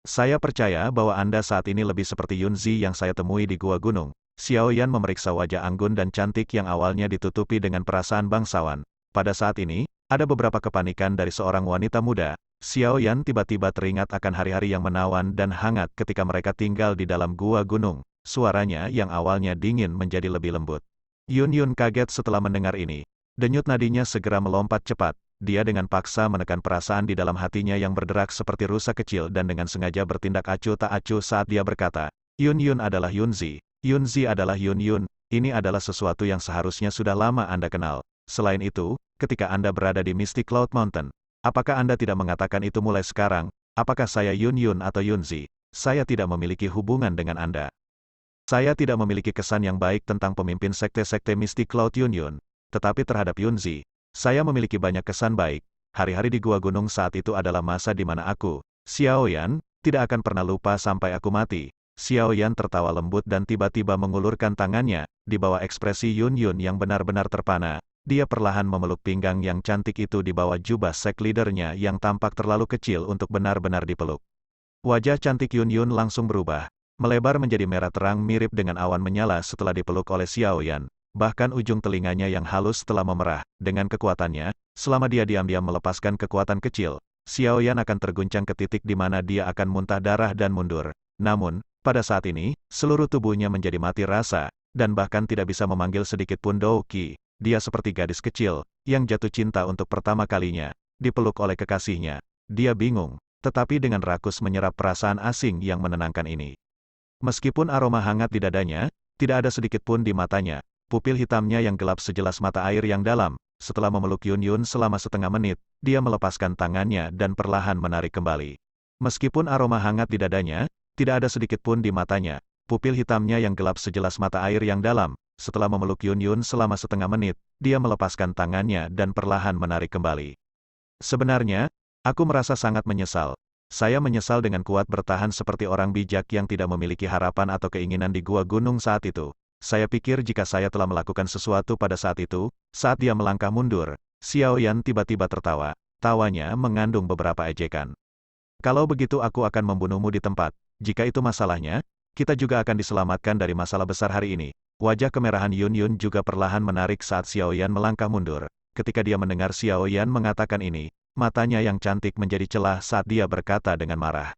Saya percaya bahwa Anda saat ini lebih seperti Yunzi yang saya temui di Gua Gunung. Xiao Yan memeriksa wajah anggun dan cantik yang awalnya ditutupi dengan perasaan bangsawan. Pada saat ini, ada beberapa kepanikan dari seorang wanita muda. Xiao Yan tiba-tiba teringat akan hari-hari yang menawan dan hangat ketika mereka tinggal di dalam Gua Gunung. Suaranya yang awalnya dingin menjadi lebih lembut. Yun Yun kaget setelah mendengar ini. Denyut nadinya segera melompat cepat. Dia dengan paksa menekan perasaan di dalam hatinya yang berderak seperti rusa kecil dan dengan sengaja bertindak acuh tak acuh saat dia berkata, Yun Yun adalah Yunzi. Yunzi adalah Yun Yun. Ini adalah sesuatu yang seharusnya sudah lama Anda kenal. Selain itu, ketika Anda berada di Mystic Cloud Mountain, apakah Anda tidak mengatakan itu mulai sekarang? Apakah saya Yun Yun atau Yunzi? Saya tidak memiliki hubungan dengan Anda. Saya tidak memiliki kesan yang baik tentang pemimpin sekte-sekte Mystic Cloud Yun Yun. Tetapi terhadap Yunzi, saya memiliki banyak kesan baik. Hari-hari di Gua Gunung saat itu adalah masa di mana aku, Xiao Yan, tidak akan pernah lupa sampai aku mati. Xiao Yan tertawa lembut dan tiba-tiba mengulurkan tangannya, di bawah ekspresi Yun Yun yang benar-benar terpana. Dia perlahan memeluk pinggang yang cantik itu di bawah jubah sek leadernya yang tampak terlalu kecil untuk benar-benar dipeluk. Wajah cantik Yun Yun langsung berubah, melebar menjadi merah terang mirip dengan awan menyala setelah dipeluk oleh Xiao Yan. Bahkan ujung telinganya yang halus telah memerah. Dengan kekuatannya, selama dia diam-diam melepaskan kekuatan kecil, Xiao Yan akan terguncang ke titik di mana dia akan muntah darah dan mundur. Namun, pada saat ini, seluruh tubuhnya menjadi mati rasa, dan bahkan tidak bisa memanggil sedikit pun Dou Qi. Dia seperti gadis kecil, yang jatuh cinta untuk pertama kalinya, dipeluk oleh kekasihnya. Dia bingung, tetapi dengan rakus menyerap perasaan asing yang menenangkan ini. Meskipun aroma hangat di dadanya, tidak ada sedikit pun di matanya. Pupil hitamnya yang gelap sejelas mata air yang dalam. Setelah memeluk Yun Yun selama setengah menit, dia melepaskan tangannya dan perlahan menarik kembali. Meskipun aroma hangat di dadanya, tidak ada sedikit pun di matanya. Pupil hitamnya yang gelap sejelas mata air yang dalam. Setelah memeluk Yun Yun selama setengah menit, dia melepaskan tangannya dan perlahan menarik kembali. Sebenarnya, aku merasa sangat menyesal. Saya menyesal dengan kuat bertahan seperti orang bijak yang tidak memiliki harapan atau keinginan di Gua Gunung saat itu. Saya pikir jika saya telah melakukan sesuatu pada saat itu, saat dia melangkah mundur, Xiao Yan tiba-tiba tertawa. Tawanya mengandung beberapa ejekan. Kalau begitu aku akan membunuhmu di tempat. Jika itu masalahnya, kita juga akan diselamatkan dari masalah besar hari ini. Wajah kemerahan Yun Yun juga perlahan menarik saat Xiao Yan melangkah mundur. Ketika dia mendengar Xiao Yan mengatakan ini, matanya yang cantik menjadi celah saat dia berkata dengan marah.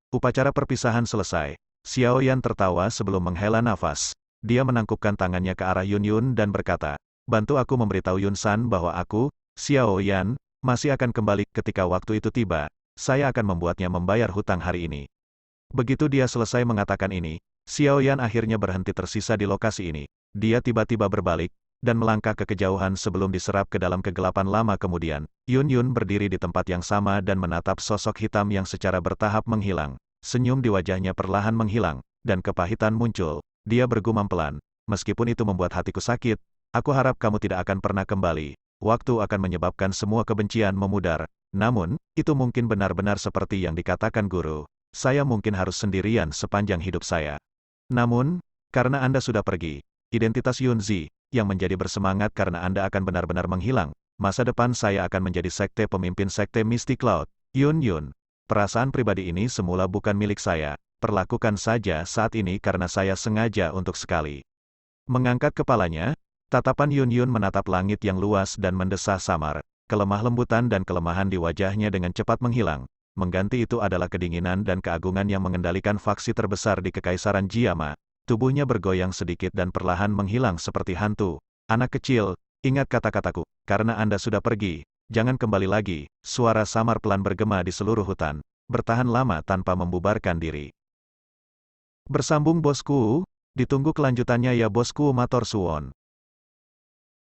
Upacara perpisahan selesai. Xiao Yan tertawa sebelum menghela nafas. Dia menangkupkan tangannya ke arah Yun Yun dan berkata, bantu aku memberitahu Yun San bahwa aku, Xiao Yan, masih akan kembali ketika waktu itu tiba. Saya akan membuatnya membayar hutang hari ini. Begitu dia selesai mengatakan ini, Xiao Yan akhirnya berhenti tersisa di lokasi ini. Dia tiba-tiba berbalik, dan melangkah ke kejauhan sebelum diserap ke dalam kegelapan lama kemudian. Yun Yun berdiri di tempat yang sama dan menatap sosok hitam yang secara bertahap menghilang. Senyum di wajahnya perlahan menghilang, dan kepahitan muncul. Dia bergumam pelan, meskipun itu membuat hatiku sakit, aku harap kamu tidak akan pernah kembali. Waktu akan menyebabkan semua kebencian memudar. Namun, itu mungkin benar-benar seperti yang dikatakan guru. Saya mungkin harus sendirian sepanjang hidup saya. Namun, karena Anda sudah pergi, identitas Yunzi, yang menjadi bersemangat karena Anda akan benar-benar menghilang, masa depan saya akan menjadi sekte pemimpin sekte Mystic Cloud, Yun Yun. Perasaan pribadi ini semula bukan milik saya, perlakukan saja saat ini karena saya sengaja untuk sekali. Mengangkat kepalanya, tatapan Yun Yun menatap langit yang luas dan mendesah samar. Kelemah lembutan dan kelemahan di wajahnya dengan cepat menghilang. Mengganti itu adalah kedinginan dan keagungan yang mengendalikan faksi terbesar di Kekaisaran Jiama. Tubuhnya bergoyang sedikit dan perlahan menghilang seperti hantu. Anak kecil, ingat kata-kataku, karena Anda sudah pergi. Jangan kembali lagi, suara samar pelan bergema di seluruh hutan. Bertahan lama tanpa membubarkan diri. Bersambung bosku, ditunggu kelanjutannya ya bosku matur suwun.